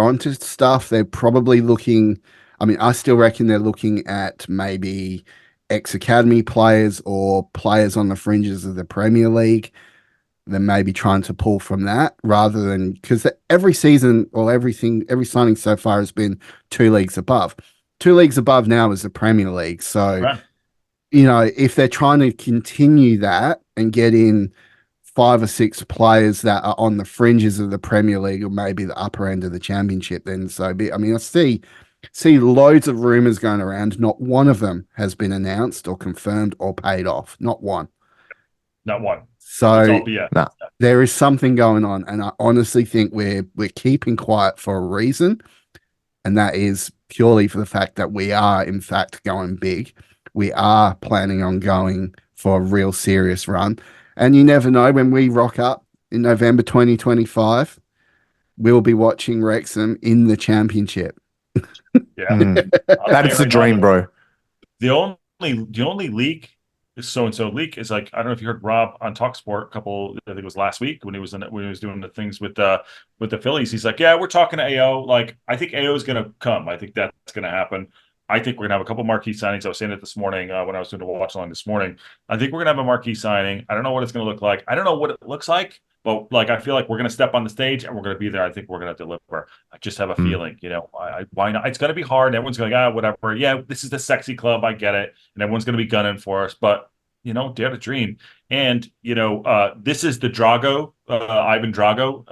A: onto stuff. They're probably looking. I mean, I still reckon they're looking at maybe ex-academy players or players on the fringes of the Premier League. Then maybe trying to pull from that, rather than, because every season or every signing so far has been 2 leagues above. two leagues above now is the Premier League. So,
C: Right.
A: if they're trying to continue that and get in 5 or 6 players that are on the fringes of the Premier League or maybe the upper end of the Championship, then so be. I mean, I see loads of rumors going around. Not one of them has been announced or confirmed or paid off. Not one.
C: Not one.
A: So
C: It's all BS.
B: Nah.
A: there is something going on, and I honestly think we're keeping quiet for a reason, and that is purely for the fact that we are in fact going big. We are planning on going for a real serious run, and you never know, when we rock up in November 2025, we'll be watching Wrexham in the Championship.
C: Yeah.
B: That is the dream, bro.
C: The only leak so-and-so leak is like, I don't know if you heard Rob on TalkSport I think it was last week when he was doing the things with the Phillies. He's like, yeah, we're talking to AO. Like, I think AO is going to come. I think that's going to happen. I think we're going to have a couple marquee signings. I was saying it this morning when I was doing a watch along this morning. I think we're going to have a marquee signing. I don't know what it's going to look like. I don't know what it looks like, but like, I feel like we're going to step on the stage and we're going to be there. I think we're going to deliver. I just have a feeling, why not? It's going to be hard. Everyone's going, whatever. Yeah, this is the sexy club. I get it. And everyone's going to be gunning for us, but dare to dream. And, this is the Drago, Ivan Drago,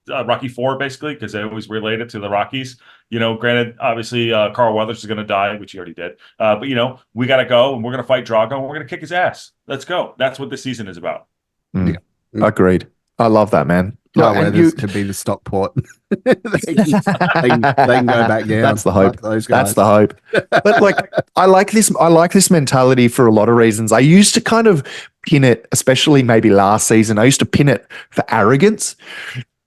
C: Rocky IV, basically, because they always relate it to the Rockies. Granted, obviously, Carl Weathers is going to die, which he already did. But, we got to go and we're going to fight Drago and we're going to kick his ass. Let's go. That's what this season is about.
A: Yeah.
B: Agreed. I love that, man.
A: Carl Weathers could be the Stockport. they can go back down.
B: That's the hope.
A: Those guys.
B: That's the hope. But like, I like this mentality for a lot of reasons. I used to kind of pin it, especially maybe last season. I used to pin it for arrogance.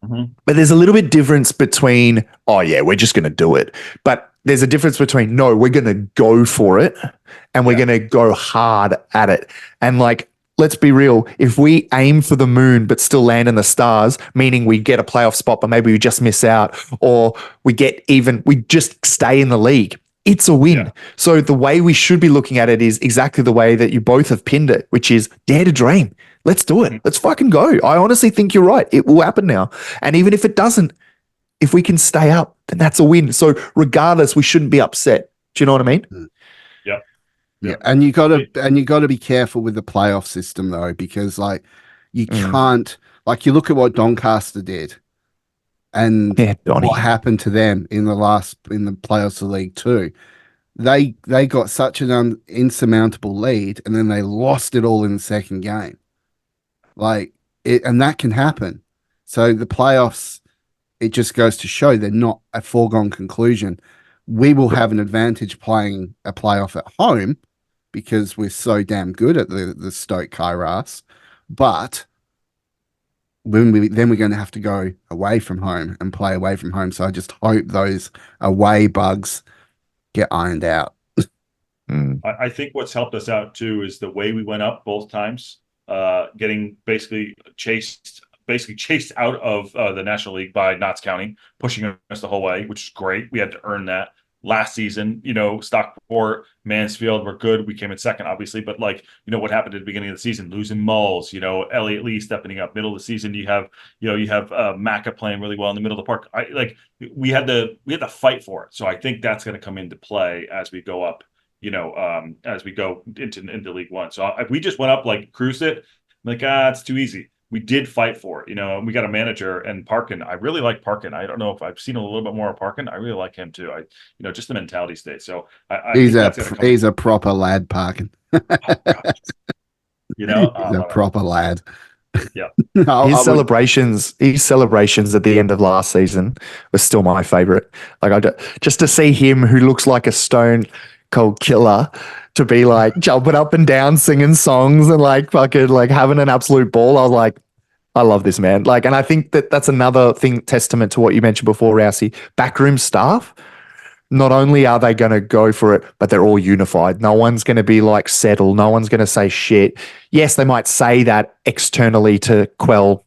B: But there's a little bit difference between, oh yeah, we're just going to do it. But there's a difference between, no, we're going to go for it and we're going to go hard at it. And like, let's be real. If we aim for the moon but still land in the stars, meaning we get a playoff spot, but maybe we just miss out, or we just stay in the league, it's a win. Yeah. So the way we should be looking at it is exactly the way that you both have pinned it, which is dare to dream. Let's do it. Let's fucking go. I honestly think you're right. It will happen now. And even if it doesn't, if we can stay up, then that's a win. So regardless, we shouldn't be upset. Do you know what I mean?
A: Yeah, and you gotta be careful with the playoff system though, because like you can't, like, you look at what Doncaster did, and what happened to them in the playoffs of League Two. They got such an insurmountable lead, and then they lost it all in the second game. Like it, and that can happen. So the playoffs, it just goes to show they're not a foregone conclusion. We will have an advantage playing a playoff at home because we're so damn good at the Stoke Kairos, but we're going to have to go away from home and play away from home. So I just hope those away bugs get ironed out.
C: I think what's helped us out too is the way we went up both times, getting basically chased out of the National League by Notts County, pushing us the whole way, which is great. We had to earn that. Last season, Stockport, Mansfield were good. We came in second, obviously, but like, what happened at the beginning of the season, losing Mulls, Elliot Lee stepping up. Middle of the season, you have Macca playing really well in the middle of the park. We had to fight for it. So I think that's going to come into play as we go up, as we go into League One. So if we just went up, like, cruise it, like, it's too easy. We did fight for it, and we got a manager, and Parkin. I really like Parkin. I don't know if I've seen a little bit more of Parkin. I really like him too. Just the mentality state. So
A: he's a proper lad, Parkin.
C: He's
B: a
A: proper lad.
C: Yeah.
B: His celebrations at the end of last season was still my favorite. Like, just to see him, who looks like a stone cold killer, to be like jumping up and down, singing songs and like fucking like having an absolute ball. I was like, I love this man. Like, and I think that's another thing, testament to what you mentioned before, Rousey. Backroom staff, not only are they going to go for it, but they're all unified. No one's going to be like settle. No one's going to say shit. Yes, they might say that externally to quell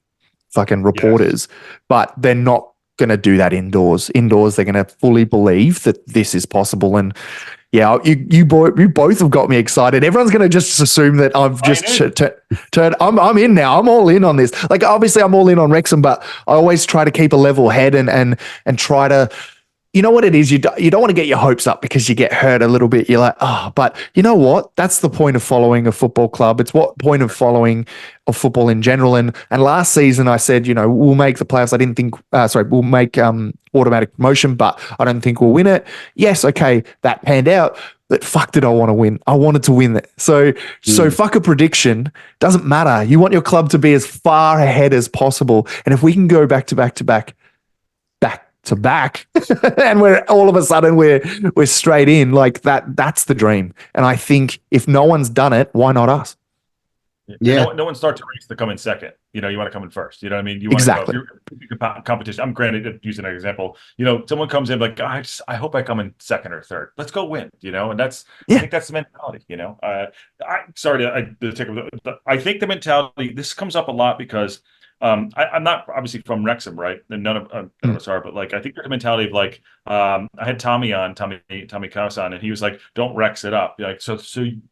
B: fucking reporters, but they're not going to do that indoors. Indoors, they're going to fully believe that this is possible. And yeah, you both have got me excited. Everyone's going to just assume that I've just turned. I'm in now. I'm all in on this. Like, obviously, I'm all in on Wrexham, but I always try to keep a level head and try to you know what it is? You don't want to get your hopes up because you get hurt a little bit. You're like, oh, but you know what? That's the point of following a football club. It's what point of following of football in general. And last season I said, we'll make the playoffs. I didn't think, we'll make automatic promotion, but I don't think we'll win it. Yes, okay, that panned out. But fuck, did I want to win? I wanted to win it. So fuck a prediction. Doesn't matter. You want your club to be as far ahead as possible. And if we can go back to back, and we're all of a sudden we're straight in like that's the dream. And I think if no one's done it, why not us?
C: Yeah. No one starts a race to come in second. You want to come in first. You know what I mean? You want
B: exactly.
C: to go, competition. I'm granted using an example. Someone comes in like, I hope I come in second or third. Let's go win. And I think that's the mentality. I think the mentality. This comes up a lot because I'm not obviously from Wrexham, right? And none of us are, but like I think there's a mentality of like I had Tommy Kaus on, and he was like, "Don't Rex it up." Like so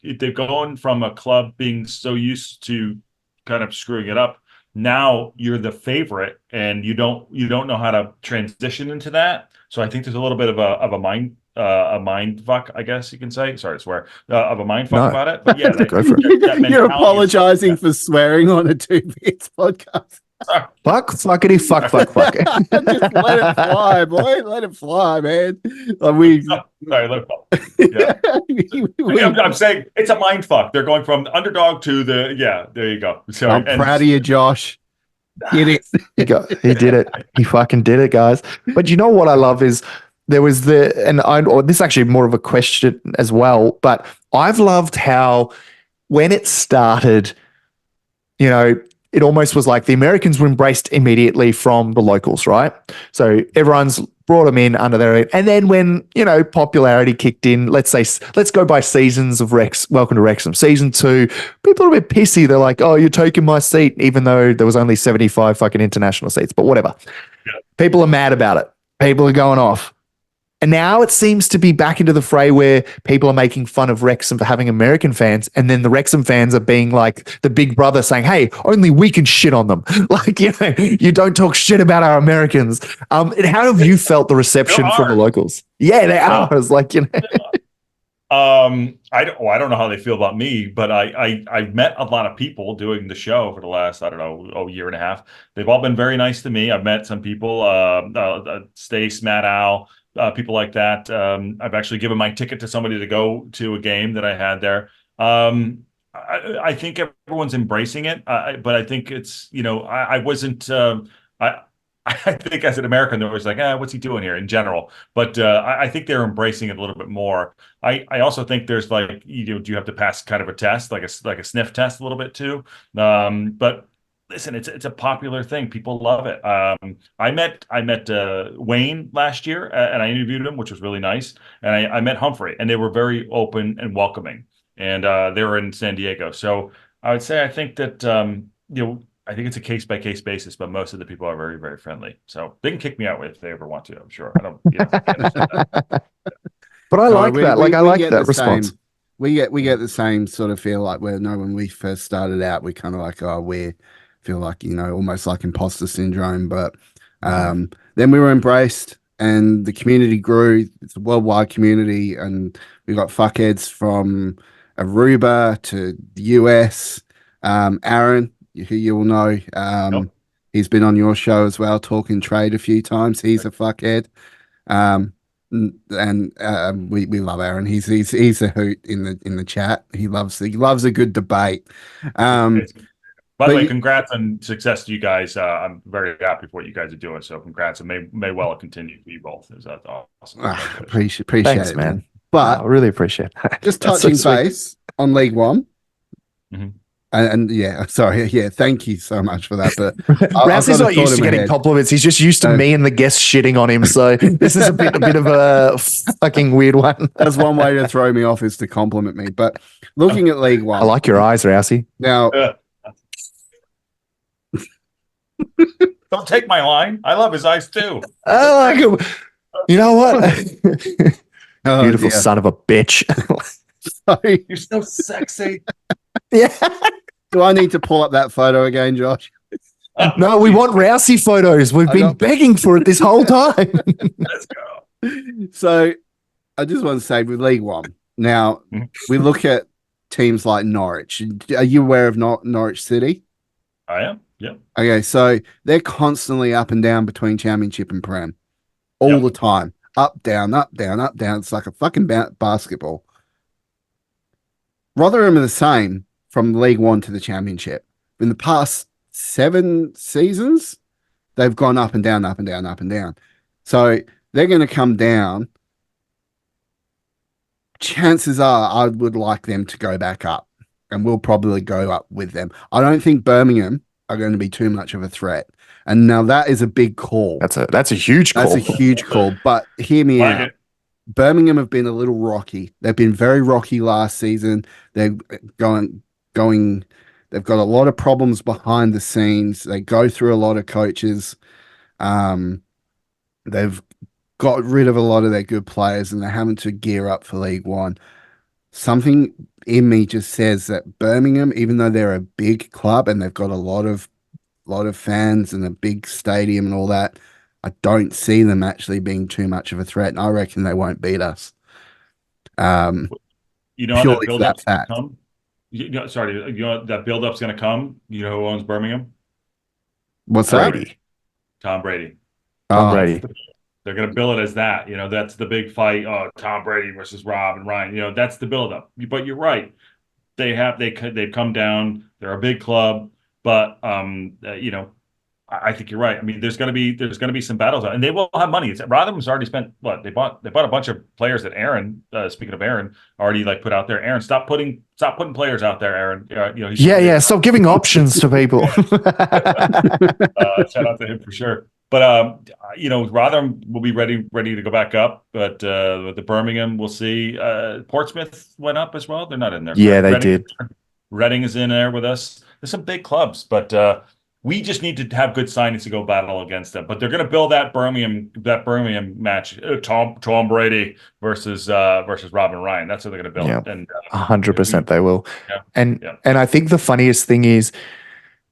C: they're going from a club being so used to kind of screwing it up. Now you're the favorite, and you don't know how to transition into that. So I think there's a little bit of a mind fuck, I guess you can say. Sorry to swear, of a mind fuck about it. But yeah,
A: you're apologizing for swearing on a Two Beards podcast.
B: Fuck. Just let it
A: fly, boy. Let it fly, man.
C: Sorry, let it fly. Yeah. I'm saying it's a mind fuck. They're going from underdog to there you go. Sorry.
A: I'm proud of you, Josh. Get it.
B: He did it. He fucking did it, guys. But you know what I love is there was this is actually more of a question as well, but I've loved how when it started, it almost was like the Americans were embraced immediately from the locals, right? So everyone's brought them in under their, and then when, popularity kicked in, let's go by seasons of Welcome to Wrexham. Season 2, people are a bit pissy. They're like, oh, you're taking my seat, even though there was only 75 fucking international seats, but whatever. Yeah. People are mad about it. People are going off. And now it seems to be back into the fray where people are making fun of Wrexham for having American fans. And then the Wrexham fans are being like the big brother saying, hey, only we can shit on them. Like, you don't talk shit about our Americans. And how have you felt the reception from the locals? Yeah, they are. It's like,
C: I don't know how they feel about me, but I've met a lot of people doing the show for the last, year and a half. They've all been very nice to me. I've met some people, Stace, Matt Al, people like that. I've actually given my ticket to somebody to go to a game that I had there. I think everyone's embracing it, but I think it's, I wasn't, I think as an American, they're always like, what's he doing here in general? But I think they're embracing it a little bit more. I also think there's like, do you have to pass kind of a test, like a sniff test a little bit too? But listen, it's a popular thing. People love it. I met Wayne last year, and I interviewed him, which was really nice. And I met Humphrey, and they were very open and welcoming. And they were in San Diego, so I would say I think that I think it's a case by case basis, but most of the people are very, very friendly. So they can kick me out if they ever want to. I'm sure. I don't.
B: But I like that. I like that response.
A: We get the same sort of feel like when we first started out, we kind of like, we feel like, almost like imposter syndrome, but then we were embraced and the community grew. It's a worldwide community, and we got fuckheads from Aruba to the US. Aaron, who you'll know, he's been on your show as well, talking trade a few times. He's a fuckhead. And we love Aaron. He's a hoot in the chat. He loves a good debate.
C: By the way, congrats on success to you guys. I'm very happy for what you guys are doing. So congrats, and may well continue for you both. That's awesome.
A: Appreciate
B: Thanks,
A: it,
B: man.
A: But
B: I really appreciate it.
A: Just touching base on League One.
C: Mm-hmm.
A: And thank you so much for that. But
B: Rousey's not used to getting compliments. He's just used to me and the guests shitting on him. So this is a bit of a fucking weird one.
A: That's one way to throw me off, is to compliment me. But looking at League One,
B: I like your eyes, Rousey.
A: Now,
C: don't take my line. I love his eyes too.
B: I like him. You know what? Beautiful son of a bitch.
A: Sorry.
C: You're so sexy.
B: Yeah.
A: Do I need to pull up that photo again, Josh?
B: No, we want Rousey photos. We've been begging for it this whole time.
C: Let's go.
A: So I just want to say with League One, now
C: Mhm.
A: we look at teams like Norwich. Are you aware of Norwich City?
C: I am. Yep.
A: Okay, so they're constantly up and down between Championship and Prem all the
C: Yep.
A: time. Up, down, up, down, up, down. It's like a fucking basketball. Rotherham are the same from League One to the Championship. In the past 7 seasons, they've gone up and down, up and down, up and down. So they're going to come down. Chances are I would like them to go back up, and we'll probably go up with them. I don't think Birmingham are going to be too much of a threat. And now that is a big call.
B: That's a huge
A: That's
B: call.
A: a huge call. But hear me
C: Like
A: out.
C: it.
A: Birmingham have been a little rocky. They've been very rocky last season. They're going. They've got a lot of problems behind the scenes. They go through a lot of coaches. They've got rid of a lot of their good players, and they're having to gear up for League One. Something in me just says that Birmingham, even though they're a big club and they've got a lot of fans and a big stadium and all that, I don't see them actually being too much of a threat, and I reckon they won't beat us.
C: You know how that
A: Purely for that
C: build-up's going to
A: fact.
C: come? Sorry, you know that build-up's going to come? You know who owns Birmingham?
A: What's that?
B: Brady.
C: Tom Brady.
B: Tom
A: Oh,
B: Brady.
C: They're going to bill it as that. You know, that's the big fight. Oh, Tom Brady versus Rob and Ryan. You know, that's the build-up. But you're right. They've come down. They're a big club, but you know, I think you're right. I mean, there's going to be some battles, and they will have money. Rotherham's already spent what they bought a bunch of players that Aaron. Speaking of Aaron, already like put out there. Aaron, stop putting players out there, Aaron. You know,
B: Yeah. Stop giving options to people.
C: shout out to him for sure. But you know, Rotherham will be ready to go back up. But the Birmingham, we'll see. Portsmouth went up as well. They're not in there.
B: Yeah, they did.
C: Reading is in there with us. There's some big clubs, but we just need to have good signings to go battle against them. But they're going to build that Birmingham match. Tom Brady versus Robin Ryan. That's what they're going to build.
B: Yeah.
C: And
B: 100% they will.
C: Yeah.
B: And I think the funniest thing is,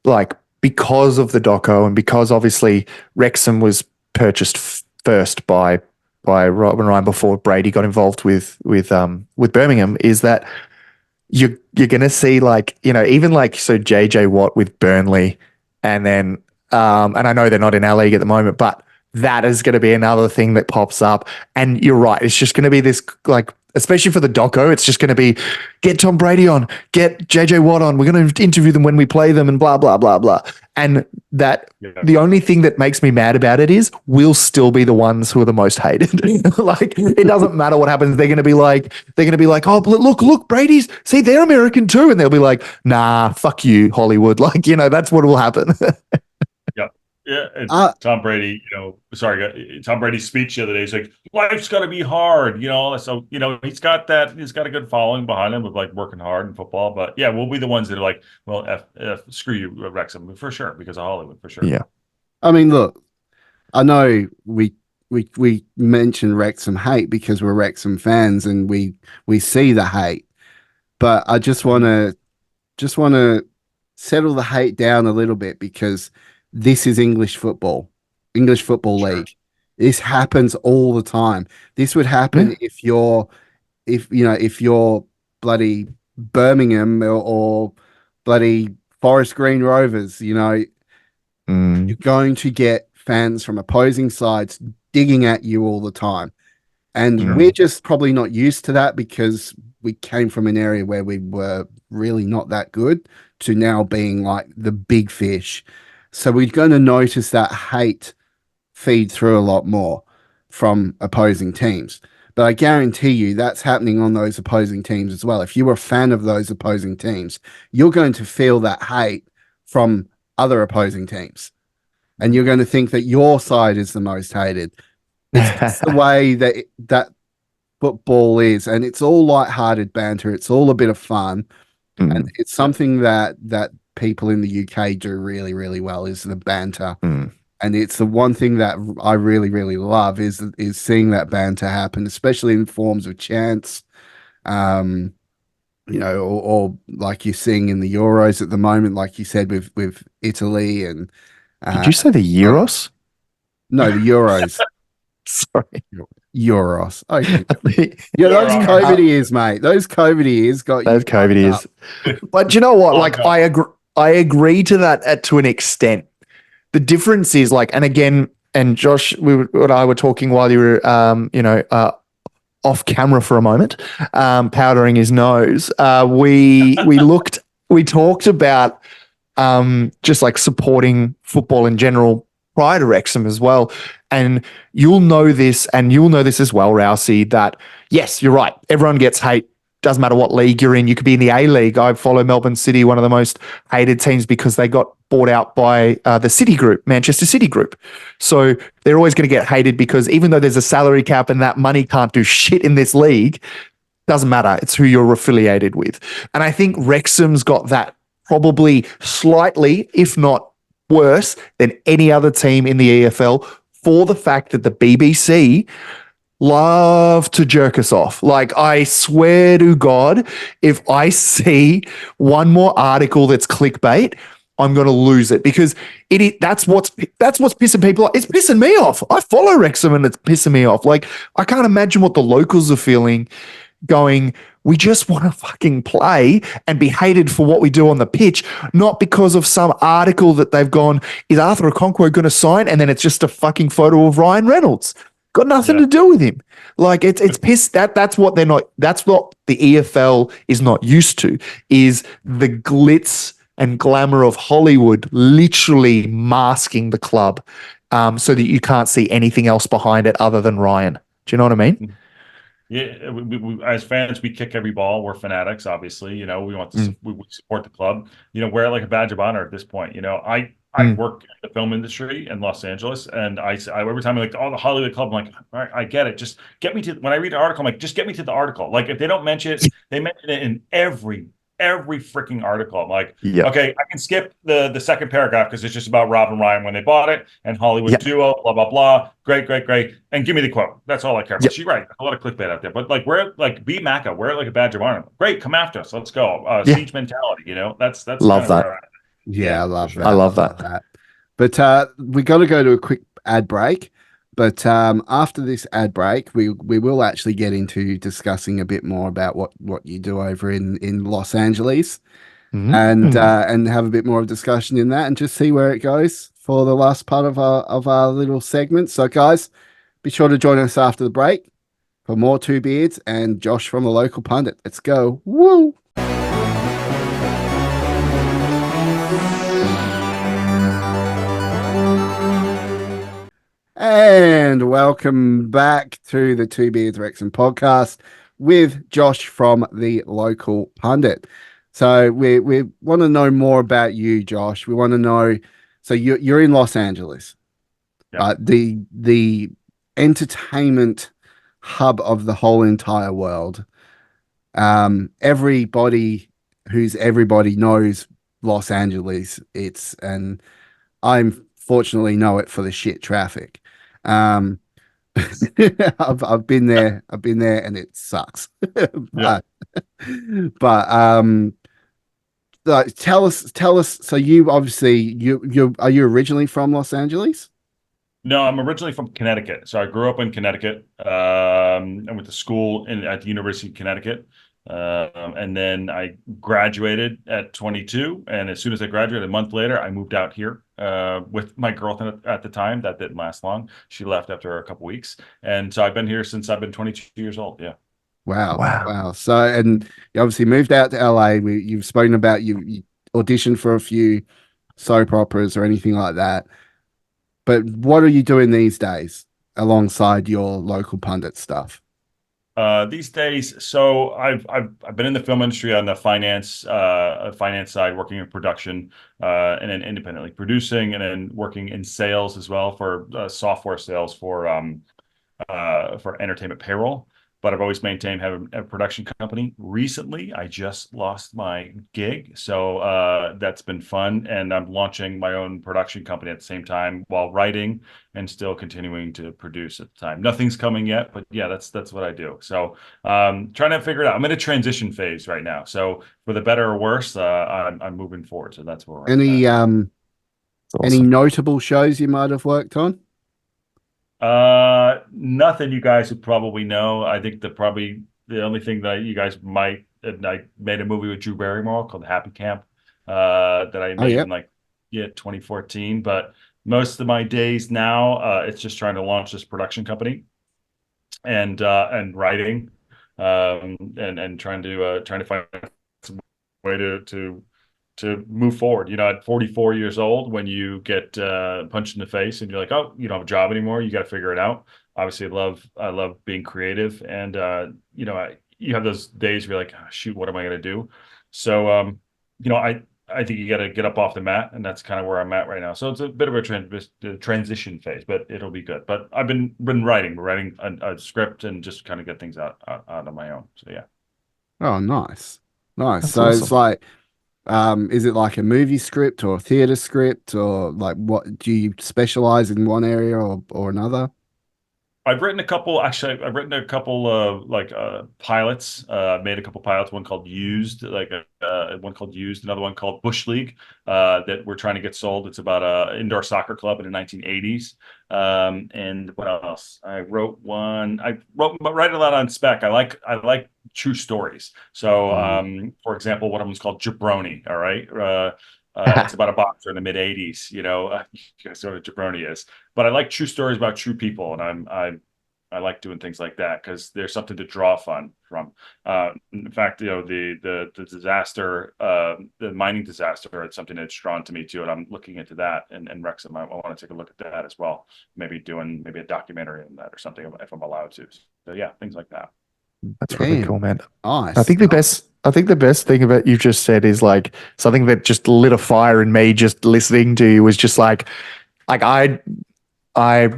B: like, because of the doco and because obviously Wrexham was purchased first by Robin Ryan before Brady got involved with Birmingham, is that you're going to see, like, you know, even like, so JJ Watt with Burnley, and then and I know they're not in our league at the moment, but that is going to be another thing that pops up. And you're right, it's just going to be this, like, especially for the doco, it's just going to be, get Tom Brady on, get JJ Watt on, we're going to interview them when we play them, and blah, blah, blah, blah. And that the only thing that makes me mad about it is we'll still be the ones who are the most hated. Like, it doesn't matter what happens. They're going to be like, oh, look, Brady's, see, they're American too. And they'll be like, nah, fuck you, Hollywood. Like, you know, that's what will happen.
C: Yeah, and Tom Brady, you know, Tom Brady's speech the other day, he's like, life's got to be hard, you know. So, you know, he's got a good following behind him with like working hard in football. But yeah, we'll be the ones that are like, well, screw you, Wrexham, for sure, because of Hollywood, for sure.
B: Yeah.
A: I mean, look, I know we mention Wrexham hate because we're Wrexham fans and we see the hate, but I just want to settle the hate down a little bit, because this is English Football
C: Sure.
A: League. This happens all the time. This would happen if you're bloody Birmingham or bloody Forest Green Rovers. You know, you're going to get fans from opposing sides digging at you all the time. And we're just probably not used to that, because we came from an area where we were really not that good to now being like the big fish. So we're going to notice that hate feed through a lot more from opposing teams. But I guarantee you that's happening on those opposing teams as well. If you're a fan of those opposing teams, you're going to feel that hate from other opposing teams. And you're going to think that your side is the most hated. It's the way that football is, and it's all light-hearted banter. It's all a bit of fun, and it's something that people in the UK do really, really well, is the banter. And it's the one thing that I really, really love is seeing that banter happen, especially in forms of chants, you know, or like you're seeing in the Euros at the moment, like you said with Italy and.
B: Did you say the Euros?
A: No, the Euros.
B: Sorry.
A: Euros. Okay. Yeah,
C: You're
A: those
C: right.
A: COVID years, mate. Those COVID years got you
B: Those COVID
A: fucked
B: years.
A: up.
B: But do you know what?
C: Oh,
B: Like,
C: no.
B: I agree to that to an extent. The difference is like, and again, and Josh, and I were talking while you were, off camera for a moment, powdering his nose. We talked about just like supporting football in general prior to Wrexham as well. And you'll know this, and you'll know this as well, Rousey, that yes, you're right. Everyone gets hate. Doesn't matter what league you're in. You could be in the A League. I follow Melbourne City, one of the most hated teams because they got bought out by the City Group, Manchester City Group. So they're always going to get hated because even though there's a salary cap and that money can't do shit in this league, doesn't matter. It's who you're affiliated with. And I think Wrexham's got that probably slightly, if not worse, than any other team in the EFL for the fact that the BBC love to jerk us off. Like, I swear to God, if I see one more article that's clickbait, I'm going to lose it because that's what's pissing people off. It's pissing me off. I follow Wrexham and it's pissing me off. Like, I can't imagine what the locals are feeling, going, we just want to fucking play and be hated for what we do on the pitch, not because of some article that they've gone, is Arthur Okonkwo going to sign? And then it's just a fucking photo of Ryan Reynolds. Got nothing to do with him. Like, it's pissed. That's what they're not. That's what the EFL is not used to, is the glitz and glamour of Hollywood literally masking the club, so that you can't see anything else behind it other than Ryan. Do you know what I mean?
C: Yeah, we, as fans, we kick every ball. We're fanatics, obviously. You know, we want to we support the club. You know, wear it like a badge of honor at this point. You know, I work in the film industry in Los Angeles, and I every time I'm like, oh, the Hollywood Club, I'm like, all right, I get it. Just get me to, when I read an article, I'm like, just get me to the article. Like, if they don't mention it, they mention it in every freaking article. I'm like, okay, I can skip the second paragraph because it's just about Rob and Ryan when they bought it and Hollywood duo, blah blah blah. Great, and give me the quote. That's all I care about. She's right. A lot of clickbait out there, but like, be Macca, wear it like a badge of honor. Great, come after us. Let's go. Siege mentality. You know, that's
B: love that.
A: Yeah, I love that.
B: I love that.
A: But we got to go to a quick ad break. But after this ad break, we will actually get into discussing a bit more about what you do over in Los Angeles, and have a bit more of a discussion in that, and just see where it goes for the last part of our little segment. So, guys, be sure to join us after the break for more Two Beards and Josh from the Local Pundit. Let's go! Woo! And welcome back to the Two Beards Wrexham Podcast with Josh from the Local Pundit. So we want to know more about you, Josh. We want to know. So you're in Los Angeles, the entertainment hub of the whole entire world. Everybody knows Los Angeles. And I'm fortunately know it for the shit traffic. I've been there, and it sucks. but like, tell us. So you obviously you are you originally from Los Angeles?
C: No, I'm originally from Connecticut. So I grew up in Connecticut. I went to school at the University of Connecticut. And then I graduated at 22. And as soon as I graduated, a month later, I moved out here with my girlfriend at the time. That didn't last long. She left after a couple weeks. And so I've been here since I've been 22 years old. Yeah.
A: Wow. So, and you obviously moved out to LA. You've spoken about you auditioned for a few soap operas or anything like that. But what are you doing these days alongside your Local Pundit stuff?
C: These days, so I've been in the film industry on the finance side, working in production, and then independently producing, and then working in sales as well for software sales for entertainment payroll. But I've always maintained having a production company. Recently, I just lost my gig, so that's been fun, and I'm launching my own production company at the same time while writing and still continuing to produce at the time. Nothing's coming yet, but yeah, that's what I do. So trying to figure it out. I'm in a transition phase right now, so for the better or worse, I'm moving forward. So that's where we're at.
A: Any notable shows you might have worked on?
C: Nothing you guys would probably know. I think the only thing that you guys might, and I made a movie with Drew Barrymore called Happy Camp, that I
A: Oh
C: made
A: yeah.
C: in 2014. But most of my days now, it's just trying to launch this production company and writing, and trying to find some way to move forward. At 44 years old, when you get punched in the face and you're like, oh, you don't have a job anymore, you got to figure it out. Obviously, I love being creative, and you have those days where you're like, oh, shoot, what am I going to do? So, I think you got to get up off the mat, and that's kind of where I'm at right now. So it's a bit of a transition phase, but it'll be good. But I've been writing a script and just kind of get things out on my own. So yeah.
A: Oh, nice. Nice.
B: That's
A: So it's
B: awesome.
A: like, is it like a movie script or a theater script, or like what do you specialize in one area or another?
C: I've written a couple. Actually, I've written a couple of pilots. Made a couple pilots. One called Used, one called Used. Another one called Bush League, that we're trying to get sold. It's about a indoor soccer club in the 1980s. And what else? I wrote one. Write a lot on spec. I like true stories. So,
A: Mm.
C: for example, one of them is called Jabroni. All right. It's about a boxer in the mid 80s. You guys know what a jabroni is, but I like true stories about true people, and I like doing things like that because there's something to draw fun from. In fact, the disaster, the mining disaster, it's something that's drawn to me too, and I'm looking into that. And Wrexham, I want to take a look at that as well. Maybe doing a documentary on that or something if I'm allowed to. So yeah, things like that.
B: That's really cool,
A: Damn.
B: man.
A: Nice.
B: I think the best thing about you just said is like something that just lit a fire in me just listening to you was just like I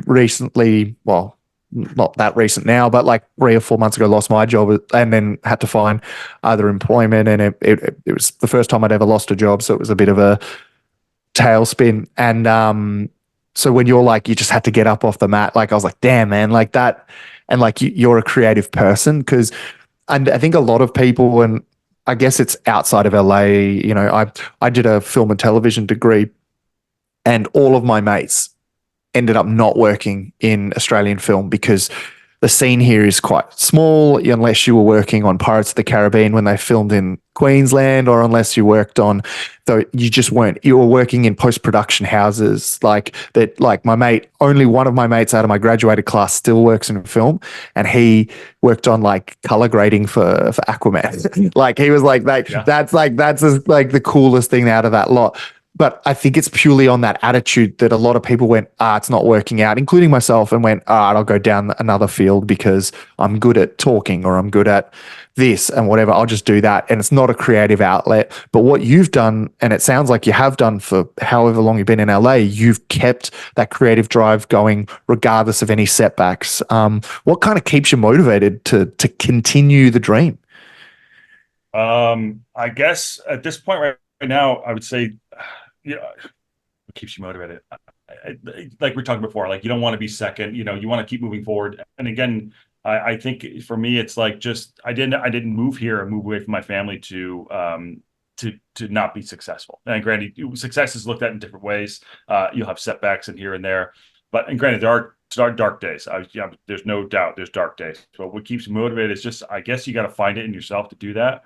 B: recently, well, not that recent now, but like 3 or 4 months ago, lost my job and then had to find other employment. And it was the first time I'd ever lost a job. So it was a bit of a tailspin. And so when you're like, you just had to get up off the mat, like I was like, damn, man, like that. And like you're a creative person because and I think a lot of people, and I guess it's outside of LA, I did a film and television degree and all of my mates ended up not working in Australian film because the scene here is quite small unless you were working on Pirates of the Caribbean when they filmed in Queensland, or unless you worked on, though you just weren't, you were working in post-production houses like that. Like only one of my mates out of my graduated class still works in film, and he worked on like color grading for Aquaman. Like he was like that.
C: Yeah.
B: That's just, like the coolest thing out of that lot. But I think it's purely on that attitude that a lot of people went, it's not working out, including myself, and went, I'll go down another field because I'm good at talking or I'm good at this and whatever. I'll just do that. And it's not a creative outlet. But what you've done, and it sounds like you have done for however long you've been in LA, you've kept that creative drive going regardless of any setbacks. What kind of keeps you motivated to continue the dream?
C: I guess at this point right now, I would say, what keeps you motivated? Like we talked before, like you don't want to be second. You want to keep moving forward. And again, I think for me, it's like just I didn't move here and move away from my family to not be successful. And granted, success is looked at in different ways. You'll have setbacks and here and there, and granted, there are dark days. There's no doubt there's dark days. But what keeps you motivated is just, I guess you got to find it in yourself to do that.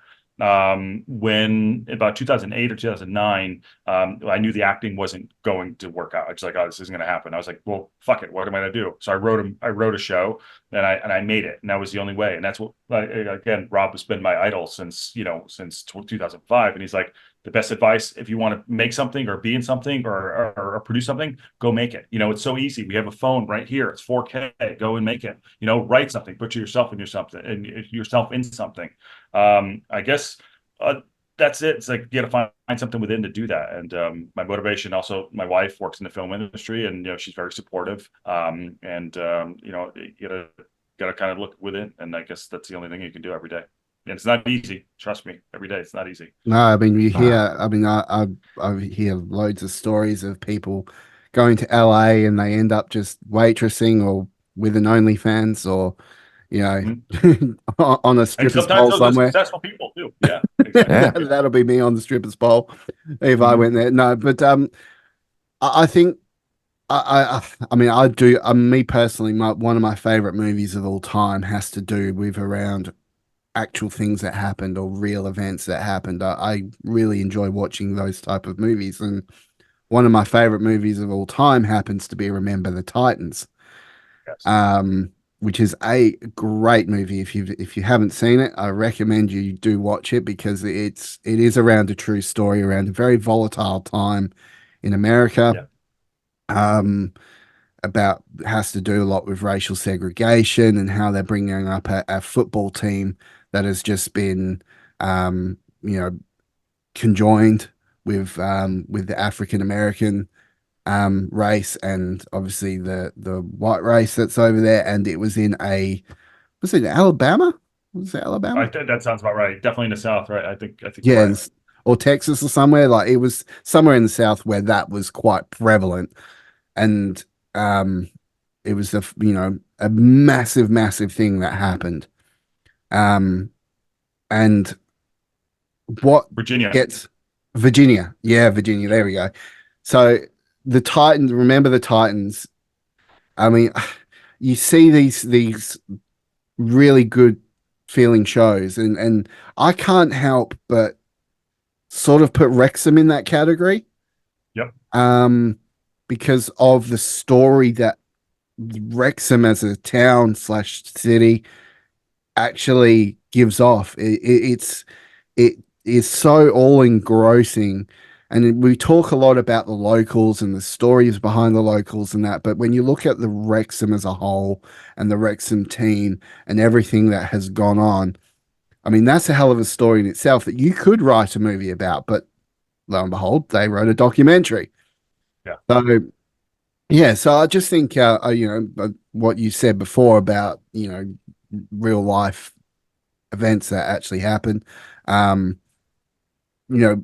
C: When about 2008 or 2009, I knew the acting wasn't going to work out. I was like, oh, this isn't going to happen. I was like, well, fuck it. What am I going to do? So I wrote a show and I made it, and that was the only way. And that's what, again, Rob has been my idol since 2005. And he's like, the best advice, if you want to make something or be in something or produce something, go make it. It's so easy. We have a phone right here. It's 4K. Go and make it. Write something, put yourself in something. I guess that's it. It's like you got to find something within to do that. And my motivation, also, my wife works in the film industry, and she's very supportive. You gotta kind of look within, and I guess that's the only thing you can do every day. And it's not easy. Trust me, every day it's not easy.
A: No, I mean you hear.
B: Ah,
A: I mean, I hear loads of stories of people going to LA and they end up just waitressing or with an OnlyFans or
C: Mhm.
A: on a
C: And
A: stripper's
C: sometimes
A: pole
C: those are
A: somewhere.
C: successful people too. Yeah, exactly.
B: yeah.
A: That'll be me on the stripper's pole if I
C: Mhm.
A: went there. No, but I think I mean, I do. Me personally, one of my favorite movies of all time has to do with around actual things that happened or real events that happened. I really enjoy watching those type of movies, and one of my favorite movies of all time happens to be Remember the Titans,
C: Yes.
A: which is a great movie. If you haven't seen it, I recommend you do watch it because it is around a true story around a very volatile time in America.
C: Yeah.
A: About has to do a lot with racial segregation and how they're bringing up a football team that has just been, you know, conjoined with the African American race and obviously the white race that's over there. And it was in was it Alabama? Was it Alabama?
C: That sounds about right. Definitely in the South, right? I think you're right.
A: Yes, or Texas or somewhere. Like it was somewhere in the South where that was quite prevalent, and it was a massive thing that happened. And what
C: Virginia.
A: gets Virginia? Yeah, Virginia. There we go. So the Titans. Remember the Titans. I mean, you see these really good feeling shows, and I can't help but sort of put Wrexham in that category.
C: Yep.
A: Because of the story that Wrexham as a town slash city actually gives off. It is so all engrossing. And we talk a lot about the locals and the stories behind the locals and that, but when you look at the Wrexham as a whole and the Wrexham team and everything that has gone on, I mean, that's a hell of a story in itself that you could write a movie about, but lo and behold, they wrote a documentary.
C: Yeah.
A: So, yeah, so I just think, what you said before about, real life events that actually happen, you know,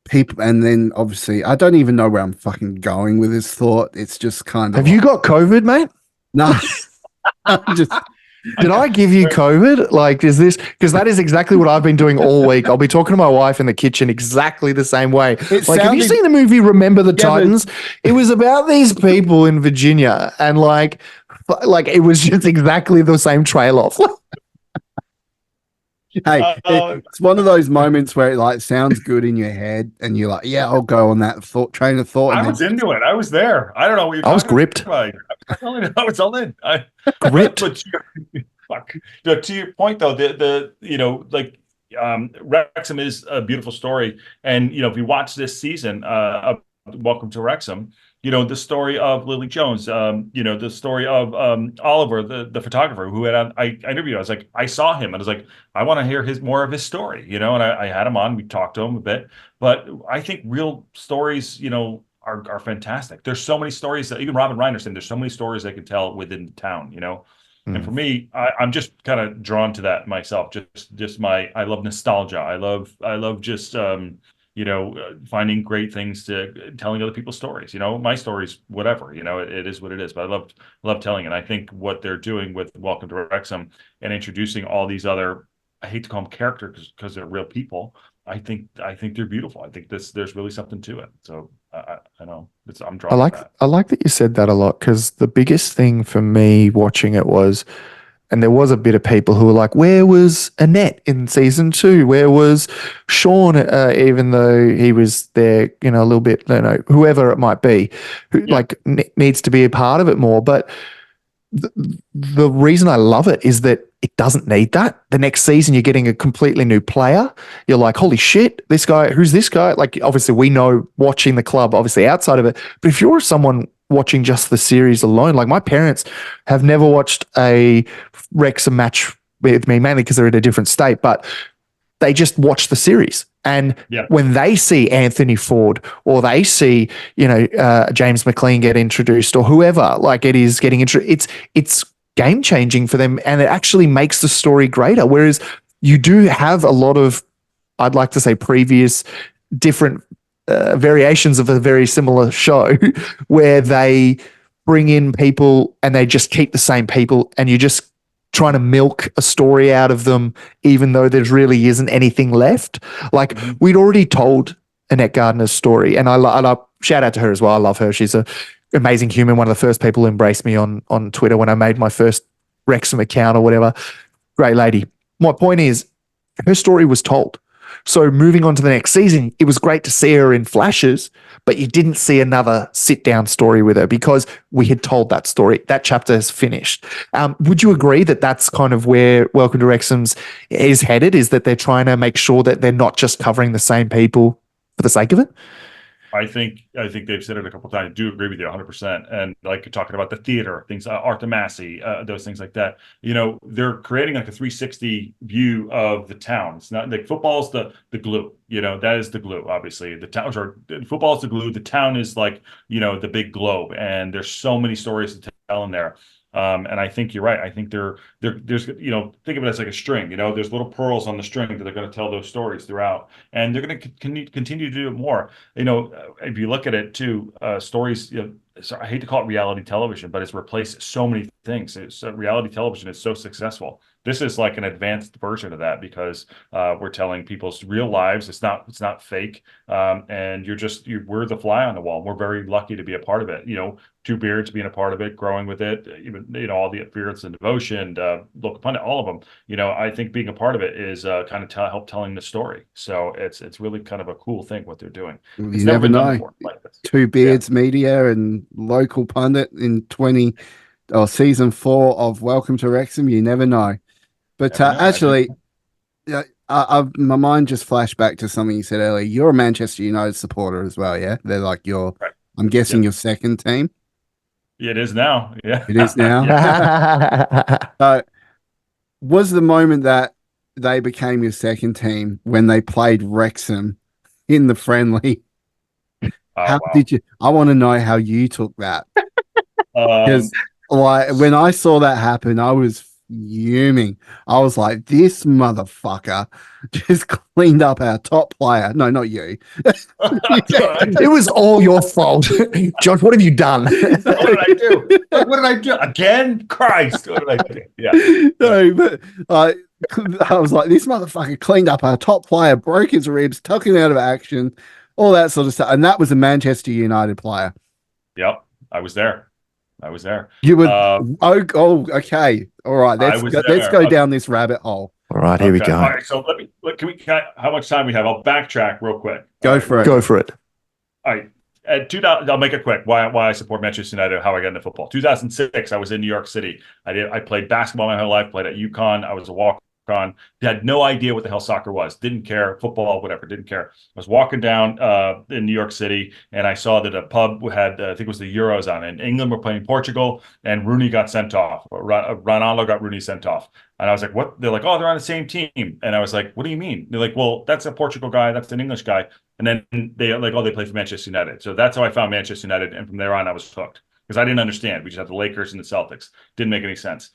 A: people, and then obviously, I don't even know where I'm fucking going with this thought. It's just kind of.
B: Have you got COVID, mate?
A: No, I'm just.
B: Did I give you COVID? Like, is this because that is exactly what I've been doing all week? I'll be talking to my wife in the kitchen exactly the same way. Like, have you seen the movie Remember the Titans? It was about these people in Virginia, and like it was just exactly the same trail off.
A: Hey, it's one of those moments where it like sounds good in your head, and you're like, "Yeah, I'll go on that train of thought."
C: I was into it. I was there. I don't know what you're.
B: I was gripped.
C: About. I was all in.
B: Gripped.
C: Fuck. To your point, though, Wrexham is a beautiful story, and if you watch this season of Welcome to Wrexham, the story of Lily Jones, the story of Oliver, the photographer who I interviewed. I was like, I saw him, and I was like, I want to hear more of his story, and I had him on. We talked to him a bit, but I think real stories, are fantastic. There's so many stories that even Robin Reinerson, there's so many stories they can tell within the town, And for me, I'm just kind of drawn to that myself. I love nostalgia. I love just finding great things telling other people's stories. My stories, whatever. It is what it is. But I love telling it. I think what they're doing with Welcome to Wrexham and introducing all these other, I hate to call them characters because they're real people. I think they're beautiful. I think there's really something to it. So I know I'm drawn to that.
B: I like that you said that a lot because the biggest thing for me watching it was, and there was a bit of people who were like, where was Annette in season 2? Where was Sean, even though he was there, a little bit, whoever it might be, who needs to be a part of it more. But the reason I love it is that it doesn't need that. The next season, you're getting a completely new player. You're like, holy shit, this guy, who's this guy? Like, obviously, we know watching the club, obviously outside of it. But if you're someone watching just the series alone, like my parents have never watched a Wrexham match with me, mainly because they're in a different state, but they just watch the series. And when they see Anthony Ford or they see, James McLean get introduced or whoever, like it is getting introduced, it's game changing for them. And it actually makes the story greater. Whereas you do have a lot of, I'd like to say, previous different variations of a very similar show where they bring in people and they just keep the same people and you just trying to milk a story out of them, even though there really isn't anything left. Like we'd already told Annette Gardner's story, and I shout out to her as well. I love her. She's a amazing human. One of the first people who embraced me on Twitter when I made my first Wrexham account or whatever. Great lady. My point is, her story was told. So moving on to the next season, it was great to see her in flashes, but you didn't see another sit-down story with her because we had told that story. That chapter is finished. Would you agree that that's kind of where Welcome to Wrexham's is headed, is that they're trying to make sure that they're not just covering the same people for the sake of it?
C: I think they've said it a couple of times. I do agree with you 100%. And like you're talking about the theater things, Art Massey, those things like that. You know, they're creating like a 360 view of the town. It's not like football's the glue. You know, that is the glue. Obviously, the town or football is the glue. The town is like, you know, the big globe. And there's so many stories to tell in there. And I think you're right. I think there's, you know, think of it as like a string, you know, there's little pearls on the string that are going to tell those stories throughout, and they're going to continue to do it more. You know, if you look at it too, stories, you know, so I hate to call it reality television, but it's replaced so many things. Reality television is so successful. This is like an advanced version of that because we're telling people's real lives. It's not fake, and we're the fly on the wall. We're very lucky to be a part of it. You know, Two Beards being a part of it, growing with it, even, you know, all the Beards and Devotion, Local Pundit, all of them. You know, I think being a part of it is kind of help telling the story. So it's really kind of a cool thing what they're doing.
A: You
C: It's
A: never
C: been done
A: know.
C: before like this.
A: Two Beards Media and Local Pundit in season 4 of Welcome to Wrexham. You never know. But
C: Never know.
A: actually, my mind just flashed back to something you said earlier. You're a Manchester United supporter as well, yeah? They're like
C: Right.
A: I'm guessing your second team.
C: It is now. Yeah,
A: It is now. So, was the moment that they became your second team when they played Wrexham in the friendly? How
C: wow.
A: did you? I want to know how you took that. Because like when I saw that happen, I was fuming. I was like, this motherfucker just cleaned up our top player. No, not you.
B: It was all your fault. Josh, what have you done?
C: What did I do? Like, what did I do? Again? Christ. What did I do? Yeah.
A: No, but I was like, this motherfucker cleaned up our top player, broke his ribs, took him out of action, all that sort of stuff. And that was a Manchester United player.
C: Yep. I was there.
A: You were okay. All right. Let's go down this rabbit hole.
B: All right, here we go.
C: All right, so how much time we have? I'll backtrack real quick.
A: Go for it.
B: Go for it.
C: All right. I'll make it quick. Why I support Manchester United, how I got into football. 2006, I was in New York City. I played basketball my whole life, played at UConn. I was a walk-on. Had no idea what the hell soccer was. Didn't care. Football, whatever. Didn't care. I was walking down in New York City, and I saw that a pub had, I think it was the Euros on, and England were playing Portugal, and Rooney got sent off. Ronaldo got Rooney sent off. And I was like, what? They're like, oh, they're on the same team. And I was like, what do you mean? They're like, well, that's a Portugal guy. That's an English guy. And then they like, oh, they play for Manchester United. So that's how I found Manchester United. And from there on, I was hooked because I didn't understand. We just had the Lakers and the Celtics. Didn't make any sense.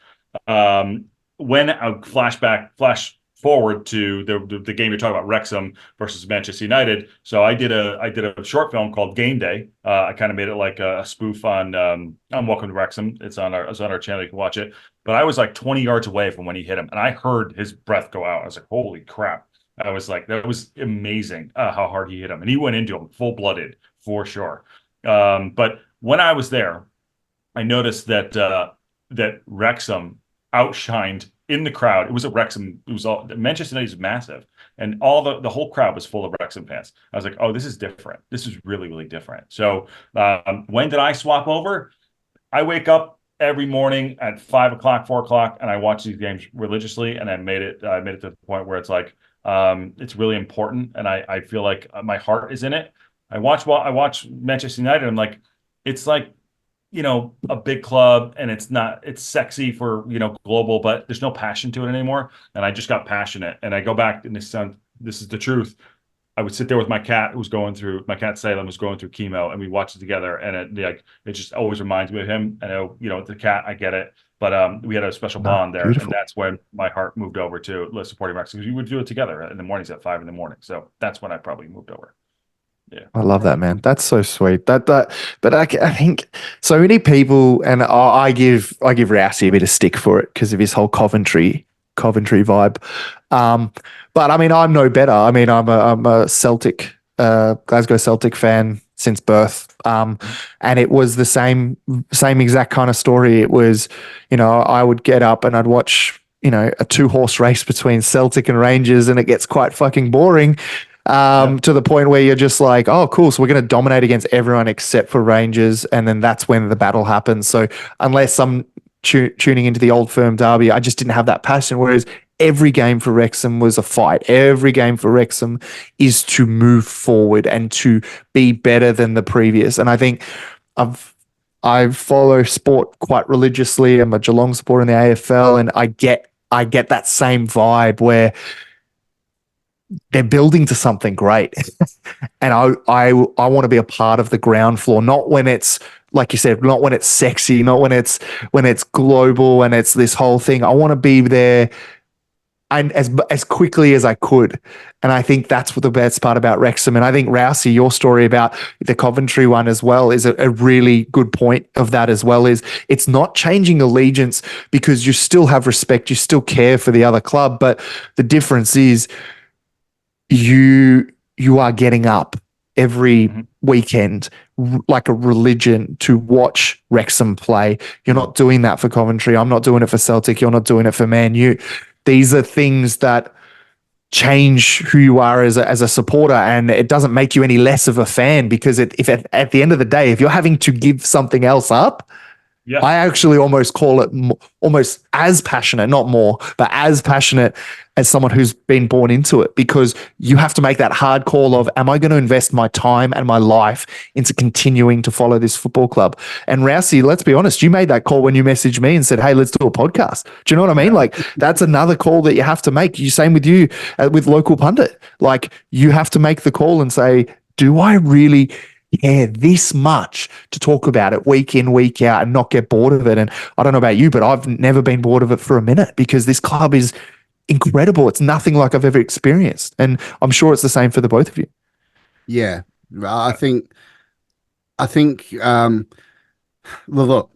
C: When I flash forward to the game you're talking about, Wrexham versus Manchester United. So I did a short film called Game Day. I kind of made it like a spoof on Welcome to Wrexham. It's on our channel. You can watch it. But I was like 20 yards away from when he hit him, and I heard his breath go out. I was like, holy crap. I was like, that was amazing how hard he hit him. And he went into him full-blooded for sure. But when I was there, I noticed that Wrexham outshined in the crowd. It was a Wrexham. It was all Manchester United is massive, and all the whole crowd was full of Wrexham fans. I was like, oh, this is different. This is really, really different. So when did I swap over? I wake up every morning at 5 o'clock, 4 o'clock, and I watch these games religiously. And I made it to the point where it's like it's really important, and I feel like my heart is in it. I watch Manchester United. I'm like, it's like, you know, a big club, and it's sexy for, you know, global, but there's no passion to it anymore. And I just got passionate, and I go back, and this is the truth. I would sit there with my cat my cat Salem was going through chemo, and we watched it together, and it just always reminds me of him. I know, you know, the cat, I get it, but we had a special bond there. Beautiful. And that's when my heart moved over to supporting Rex, because we would do it together in the mornings at 5 a.m. So that's when I probably moved over. Yeah,
B: I love that, man. That's so sweet. But I think so many people, and I give Rousey a bit of stick for it because of his whole Coventry vibe. But I mean, I'm no better. I mean, I'm a Celtic, Glasgow Celtic fan. since birth. And it was the same exact kind of story. It was, I would get up and I'd watch, a 2-horse race between Celtic and Rangers, and it gets quite fucking boring. To the point where you're just like, oh, cool. So we're going to dominate against everyone except for Rangers. And then that's when the battle happens. So unless I'm tuning into the Old Firm derby, I just didn't have that passion. Whereas every game for Wrexham was a fight. Every game for Wrexham is to move forward and to be better than the previous. And I think I follow sport quite religiously. I'm a Geelong supporter in the AFL, and I get that same vibe where they're building to something great. And I want to be a part of the ground floor, not when it's, like you said, not when it's sexy, not when it's global and it's this whole thing. I want to be there and as quickly as I could. And I think that's what the best part about Wrexham. And I think, Rousey, your story about the Coventry one as well is a really good point of that as well. Is it's not changing allegiance because you still have respect, you still care for the other club, but the difference is you are getting up every weekend like a religion to watch Wrexham play. You're not doing that for Coventry. I'm not doing it for Celtic. You're not doing it for Man U. These are things that change who you are as a supporter, and it doesn't make you any less of a fan, because if at the end of the day, if you're having to give something else up, I actually almost call it almost as passionate, not more, but as passionate as someone who's been born into it, because you have to make that hard call of, am I going to invest my time and my life into continuing to follow this football club? And Rousey, let's be honest, you made that call when you messaged me and said, hey, let's do a podcast. Do you know what I mean? Like, that's another call that you have to make. Same with you with Local Pundit. Like, you have to make the call and say, do I really care this much to talk about it week in, week out and not get bored of it? And I don't know about you, but I've never been bored of it for a minute, because this club is incredible. It's nothing like I've ever experienced. And I'm sure it's the same for the both of you.
A: Yeah. I think, look,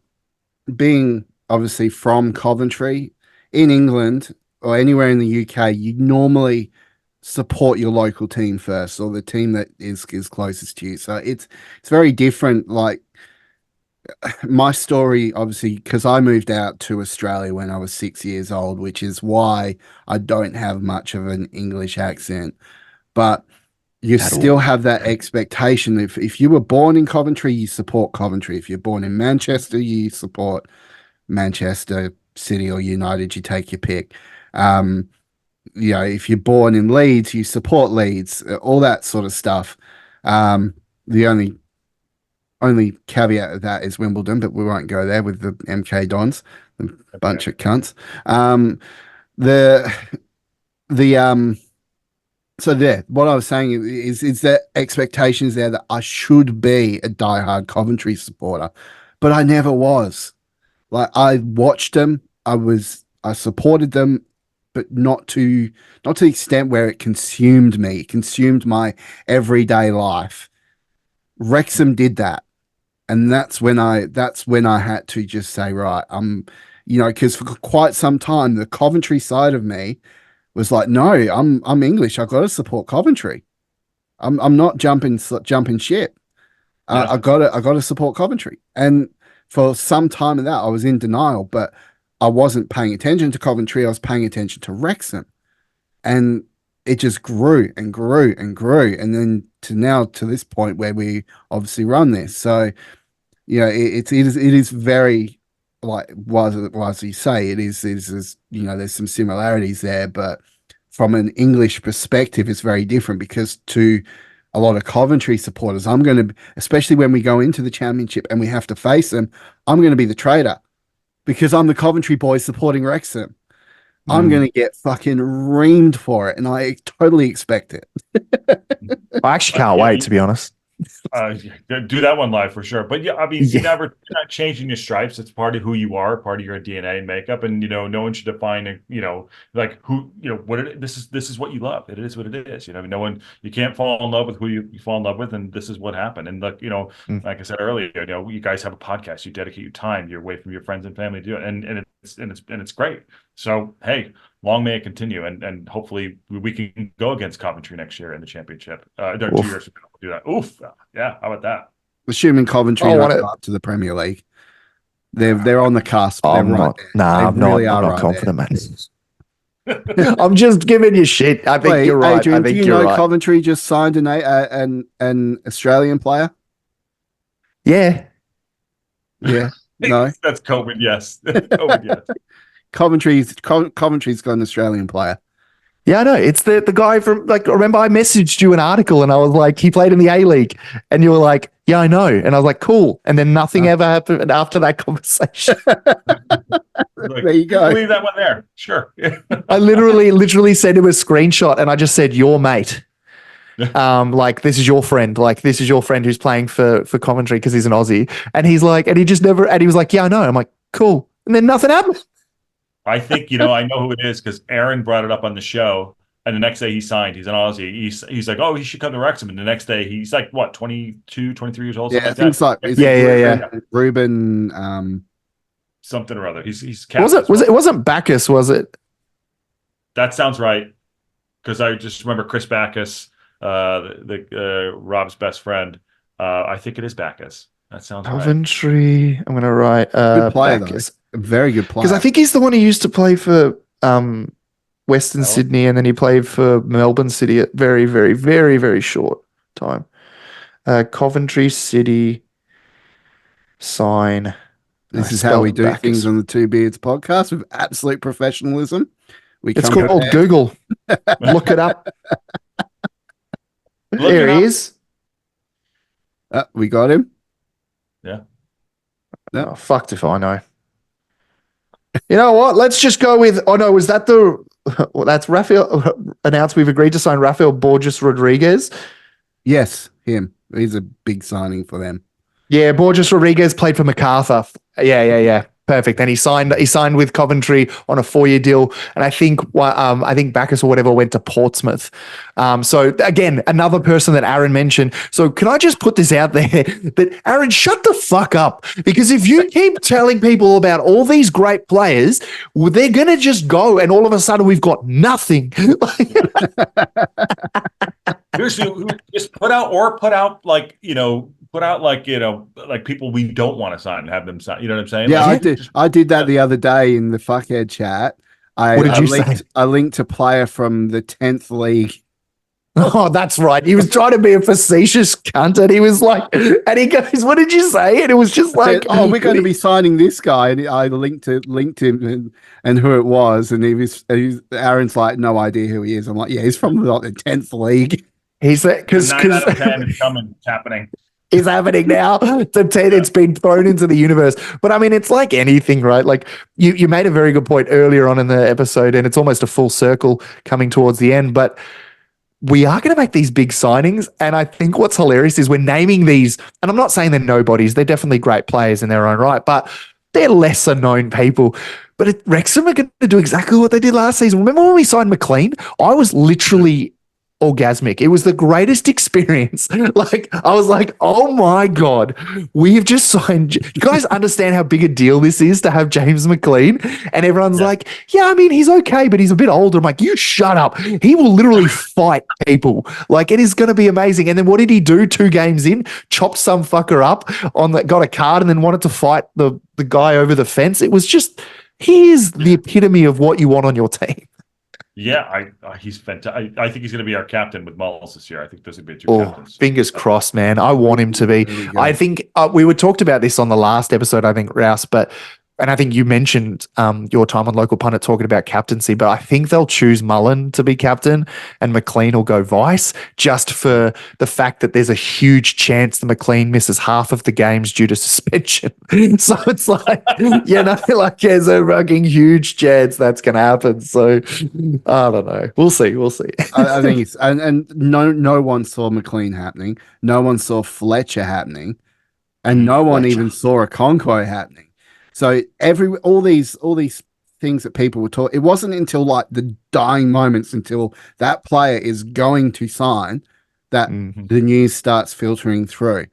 A: being obviously from Coventry, in England or anywhere in the UK, you normally support your local team first, or the team that is closest to you. So it's very different. Like, my story, obviously, because I moved out to Australia when I was 6 years old, which is why I don't have much of an English accent. But you still have that expectation. If you were born in Coventry, you support Coventry. If you're born in Manchester, you support Manchester City or United. You take your pick. If you're born in Leeds, you support Leeds. All that sort of stuff. The only caveat of that is Wimbledon, but we won't go there with the MK Dons, a bunch of cunts. So there, what I was saying is that expectations there that I should be a diehard Coventry supporter, but I never was. Like, I watched them, I supported them, but not to the extent where it consumed me. It consumed my everyday life. Wrexham did that. And that's when I had to just say, right, because for quite some time the Coventry side of me was like, no, I'm English. I've got to support Coventry. I'm not jumping ship. I got to support Coventry. And for some time of that, I was in denial, but I wasn't paying attention to Coventry. I was paying attention to Wrexham, and it just grew and grew and grew, and then to this point where we obviously run this. So, it is very, like, as you say, it is there's some similarities there, but from an English perspective, it's very different, because to a lot of Coventry supporters, I'm going to, especially when we go into the championship and we have to face them, I'm going to be the traitor, because I'm the Coventry boy supporting Wrexham. I'm going to get fucking reamed for it, and I totally expect it.
B: I actually can't wait, to be honest.
C: Do that one live for sure. But yeah, I mean, you're not changing your stripes. It's part of who you are, part of your DNA and makeup. And no one should define, like who, this is what you love. It is what it is. No one, you can't fall in love with who you fall in love with, and this is what happened. And like, like I said earlier, you guys have a podcast. You dedicate your time. You're away from your friends and family to do it, and it's great. So hey, long may it continue, and hopefully we can go against Coventry next year in the championship. There are 2 years to do that. Oof, yeah, how about that?
A: Assuming Coventry don't go up to the Premier League, they're on the cusp. They're right there.
B: I'm not confident, man. I'm just giving you shit. I think you're right.
A: Adrian,
B: I think
A: do you know Coventry just signed an Australian player?
B: Yeah.
A: Yeah. No.
C: That's COVID, yes. COVID, yes.
A: Coventry's got an Australian player.
B: Yeah, I know. It's the guy from, like, remember I messaged you an article and I was like, he played in the A-League. And you were like, yeah, I know. And I was like, cool. And then nothing ever happened after that conversation.
C: Like,
A: there you go.
C: Leave that one there. Sure.
B: I literally sent him a screenshot and I just said, your mate. Like, this is your friend. Like, this is your friend who's playing for Coventry because he's an Aussie. And he's like, and he was like, yeah, I know. I'm like, cool. And then nothing happened.
C: I think, I know who it is because Aaron brought it up on the show. And the next day he signed. He's an Aussie. He's like, oh, he should come to Wrexham. And the next day he's like, what, 22, 23 years old?
A: Yeah, things like Ruben.
C: Something or other. He's
B: It wasn't Bacchus, was it?
C: That sounds right. Because I just remember Chris Bacchus, Rob's best friend. I think it is Bacchus. That sounds
B: Coventry.
C: Right.
B: I'm going to write
A: good player,
B: Bacchus.
A: A very good player.
B: Because I think he's the one who used to play for Western Sydney, and then he played for Melbourne City at very, very, very, very short time. Coventry City sign.
A: This is how we do things on the Two Beards podcast with absolute professionalism.
B: It's called Google. Look it up. There he is.
A: We got him.
C: Yeah.
B: Oh, fucked if I know. You know what? Let's just go with. Oh no, was that that's Rafael announced we've agreed to sign Rafael Borges Rodriguez.
A: Yes, him. He's a big signing for them.
B: Yeah, Borges Rodriguez played for MacArthur. Yeah. Perfect. And he signed with Coventry on a 4-year deal. And I think Bacchus or whatever went to Portsmouth. So again, another person that Aaron mentioned. So can I just put this out there that Aaron, shut the fuck up, because if you keep telling people about all these great players, they're going to just go and all of a sudden we've got nothing.
C: Just put out like people we don't want to sign and have them sign. You know what I'm saying?
A: Yeah, I did that the other day in the fuckhead chat.
B: What did you say?
A: I linked a player from the 10th league.
B: Oh, that's right. He was trying to be a facetious cunt, and he was like, and he goes, "What did you say?" And it was just like,
A: "Oh, we're going to be signing this guy." And I linked him and who it was, and Aaron's like, "No idea who he is." I'm like, "Yeah, he's from like the 10th league."
B: He's because
C: 9 out of 10 is coming. It's happening.
B: Is happening now. It's been thrown into the universe. But I mean, it's like anything, right? Like you made a very good point earlier on in the episode, and it's almost a full circle coming towards the end. But we are going to make these big signings. And I think what's hilarious is we're naming these, and I'm not saying they're nobodies. They're definitely great players in their own right, but they're lesser known people. But Wrexham are going to do exactly what they did last season. Remember when we signed McLean? I was literally orgasmic. It was the greatest experience. Like, I was like, oh my God, we've just signed. You guys understand how big a deal this is to have James McLean? And everyone's like, yeah, I mean, he's okay, but he's a bit older. I'm like, you shut up. He will literally fight people. Like, it is going to be amazing. And then what did he do 2 games in? Chopped some fucker up got a card and then wanted to fight the guy over the fence. It was just, he is the epitome of what you want on your team.
C: Yeah, he's fantastic. I think he's going to be our captain with Mulls this year. I think those would be 2 captains.
B: Fingers crossed, man. I want him to be. I think we talked about this on the last episode, I think, Rouse, and I think you mentioned your time on Local Pundit talking about captaincy, but I think they'll choose Mullen to be captain and McLean will go vice, just for the fact that there's a huge chance that McLean misses half of the games due to suspension. So it's like, like there's a fucking huge chance that's going to happen. So I don't know. We'll see.
A: I think it's, and no one saw McLean happening. No one saw Fletcher happening, and no one even saw a Okonkwo happening. So all these things that people were talking, it wasn't until like the dying moments, until that player is going to sign, that the news starts filtering through.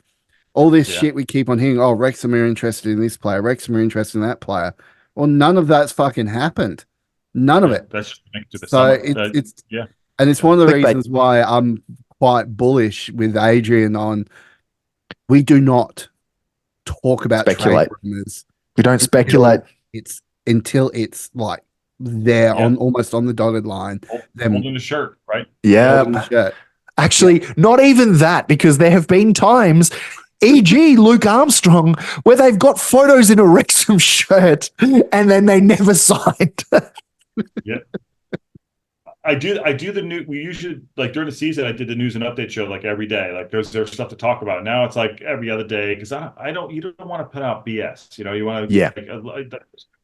A: All this shit we keep on hearing, Wrexham are interested in this player, Wrexham are interested in that player. Well, none of that's fucking happened. None of it.
C: That's just linked to the
A: So
C: summer.
A: it's
C: Yeah.
A: and it's one of the
B: Clickbait.
A: reasons why I'm quite bullish with Adrian on we do not talk about
B: Speculate.
A: trade rumors
B: We don't speculate.
A: until it's like there
C: Yeah.
A: on almost on the dotted line. Then
C: Holding the shirt, right?
B: Yeah.
A: holding the shirt.
B: Actually, not even that, because there have been times, e.g., Luke Armstrong, where they've got photos in a Wrexham shirt and then they never signed.
C: Yeah. I do the new. We usually, like, during the season, I did the news and update show like every day. Like there's stuff to talk about. Now it's like every other day because you don't want to put out BS. You want to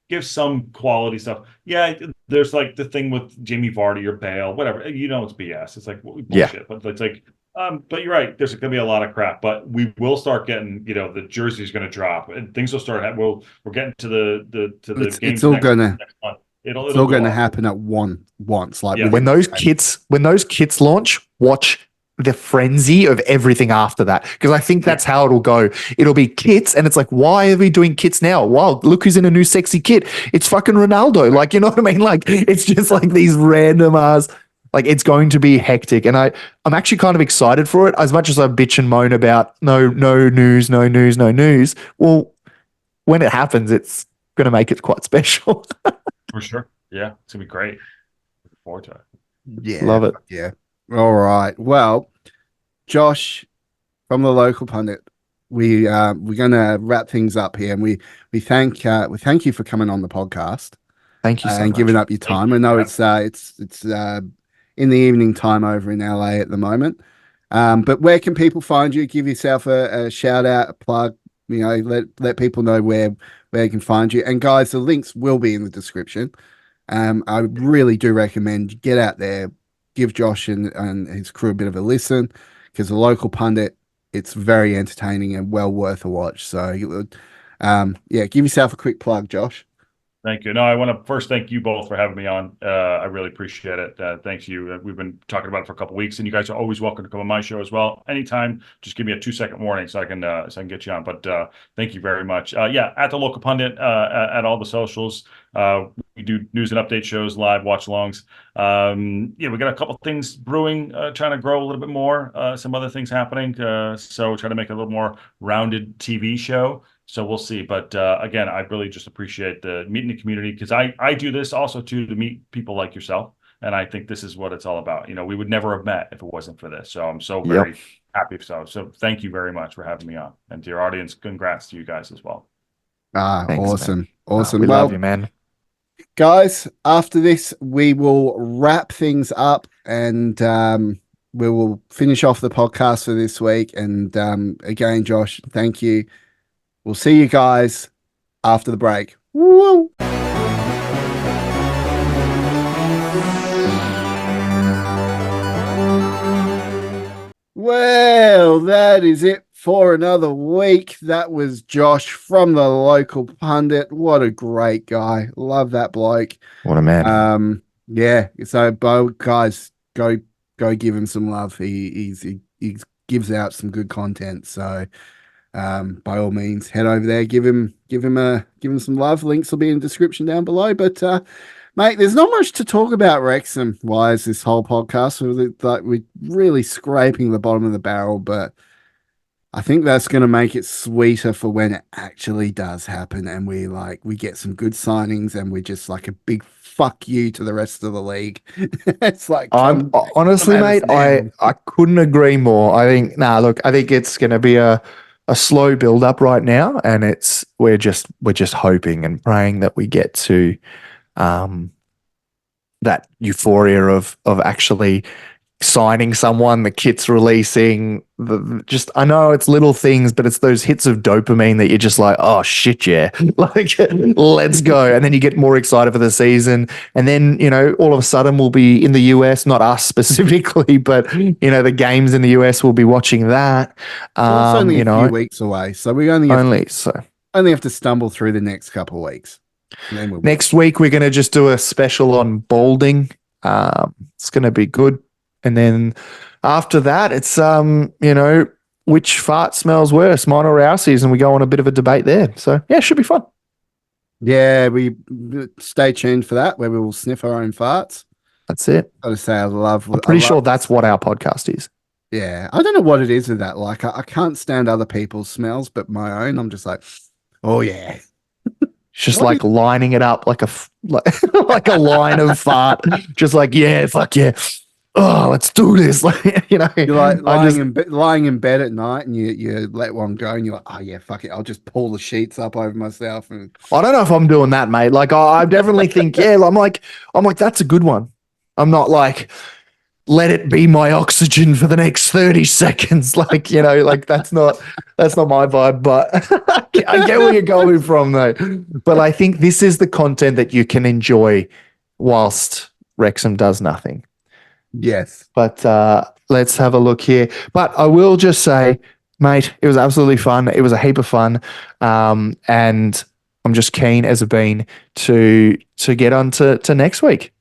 C: give some quality stuff. Yeah, there's like the thing with Jamie Vardy or Bale, whatever. It's BS. It's like bullshit.
B: Yeah.
C: But it's like, but you're right. There's going to be a lot of crap. But we will start getting, the jersey's going to drop and things will start. We're getting to the games.
A: It's all gonna.
C: next month.
A: It's all going to
C: off.
A: happen at once. Like
C: Yeah.
B: When those kits launch, watch the frenzy of everything after that, because I think that's how it'll go. It'll be kits, and it's like, why are we doing kits now? Wow, look who's in a new sexy kit. It's fucking Ronaldo. Like, you know what I mean? Like, it's just like these random ass. Like, it's going to be hectic, and I'm actually kind of excited for it. As much as I bitch and moan about no news. Well, when it happens, it's going to make it quite special.
C: For sure. Yeah, it's gonna be great. Looking forward to it.
A: Yeah,
B: Love it.
A: Yeah. All right. Well, Josh from the Local Pundit, we're gonna wrap things up here, and we thank you for coming on the podcast.
B: Thank you so
A: and
B: much.
A: giving up your time. I know it's in the evening time over in LA at the moment. But where can people find you? Give yourself a shout out, a plug. Let people know where you can find you. And guys, the links will be in the description. I really do recommend you get out there, give Josh and his crew a bit of a listen, because the Local Pundit, it's very entertaining and well worth a watch. So, give yourself a quick plug, Josh.
C: Thank you. No, I want to first thank you both for having me on. I really appreciate it. Thanks you. We've been talking about it for a couple of weeks, and you guys are always welcome to come on my show as well. Anytime, just give me a 2-second warning so I can get you on. But thank you very much. At the Local Pundit, at all the socials. We do news and update shows, live watch-alongs. We got a couple things brewing, trying to grow a little bit more. Some other things happening. So we're trying to make it a little more rounded TV show. So we'll see. But again, I really just appreciate the meeting the community, because I do this also too to meet people like yourself. And I think this is what it's all about. We would never have met if it wasn't for this. So I'm so very happy. So thank you very much for having me on. And to your audience, congrats to you guys as well.
A: Thanks, awesome. Man. Awesome.
B: We love you, man.
A: Guys, after this, we will wrap things up and we will finish off the podcast for this week. And again, Josh, thank you. We'll see you guys after the break. Woo! Well, that is it for another week. That was Josh from the Local Pundit. What a great guy. Love that bloke.
B: What a man.
A: So guys, go give him some love. He gives out some good content. So by all means, head over there, give him some love. Links will be in the description down below. But mate, there's not much to talk about Wrexham wise this whole podcast. We're really scraping the bottom of the barrel, but I think that's going to make it sweeter for when it actually does happen, and we get some good signings, and we're just like a big fuck you to the rest of the league. It's like,
B: honestly, mate, I couldn't agree more. I think it's going to be a slow build up right now, and we're just hoping and praying that we get to that euphoria of actually signing someone, the kit's releasing, I know it's little things, but it's those hits of dopamine that you're just like, oh shit, yeah, like let's go. And then you get more excited for the season. And then, all of a sudden we'll be in the US, not us specifically, but the games in the US, we'll be watching that.
A: It's only a few weeks away. So we only have to stumble through the next couple of weeks. And then
B: next week, we're going to just do a special on balding. It's going to be good. And then after that, it's, which fart smells worse, mine or Rouse's, and we go on a bit of a debate there. So, yeah, it should be fun.
A: Yeah, we stay tuned for that, where we will sniff our own farts.
B: That's it.
A: Gotta say,
B: I'm pretty sure that's what our podcast is.
A: Yeah, I don't know what it is with that. Like, I can't stand other people's smells, but my own, I'm just like, oh yeah.
B: Just
A: What
B: like lining it up like like a line of fart. Just like, yeah, fuck yeah. Oh, let's do this. Like, you know,
A: You're like
B: I just,
A: lying in bed at night, and you let one go, and you're like, oh yeah, fuck it, I'll just pull the sheets up over myself. And
B: I don't know if I'm doing that, mate. Like, I definitely think, yeah, I'm like, that's a good one. I'm not like, let it be my oxygen for the next 30 seconds. Like, you know, like that's not my vibe, but I get where you're going from though. But I think this is the content that you can enjoy whilst Wrexham does nothing.
A: yes,
B: But let's have a look here. But I will just say, mate, it was absolutely fun. It was a heap of fun. And I'm just keen as a bean to get on to next week.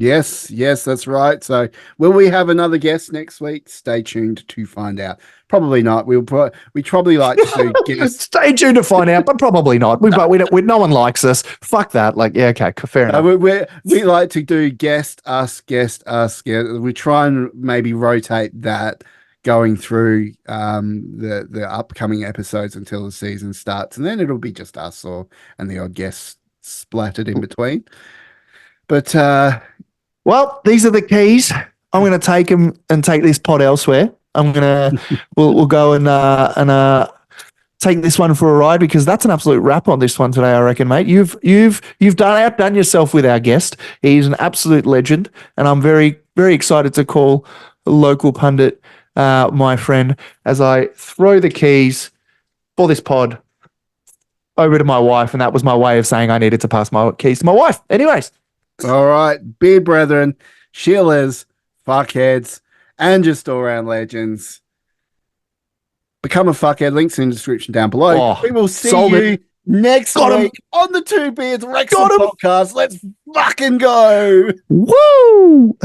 A: yes, that's right. So, will we have another guest next week? Stay tuned to find out. Probably not. We probably like to guest.
B: Stay tuned to find out, but probably not. No one likes us. Fuck that. Like, yeah, okay, fair enough.
A: We like to do guest us. We try and maybe rotate that going through the upcoming episodes until the season starts, and then it'll be just us and the odd guest splattered in between. But
B: well, these are the keys. I'm going to take them and take this pod elsewhere. We'll go and take this one for a ride, because that's an absolute wrap on this one today, I reckon, mate. You've outdone yourself with our guest. He's an absolute legend, and I'm very, very excited to call Local Pundit my friend as I throw the keys for this pod over to my wife, and that was my way of saying I needed to pass my keys to my wife. Anyways.
A: all right, beard brethren, shillers, fuckheads, and just all around legends. Become a fuckhead. Links in the description down below.
B: Oh,
A: We will see
B: sold
A: you
B: it.
A: next week on the Two Beards Wrexham Podcast. Let's fucking go.
B: Woo!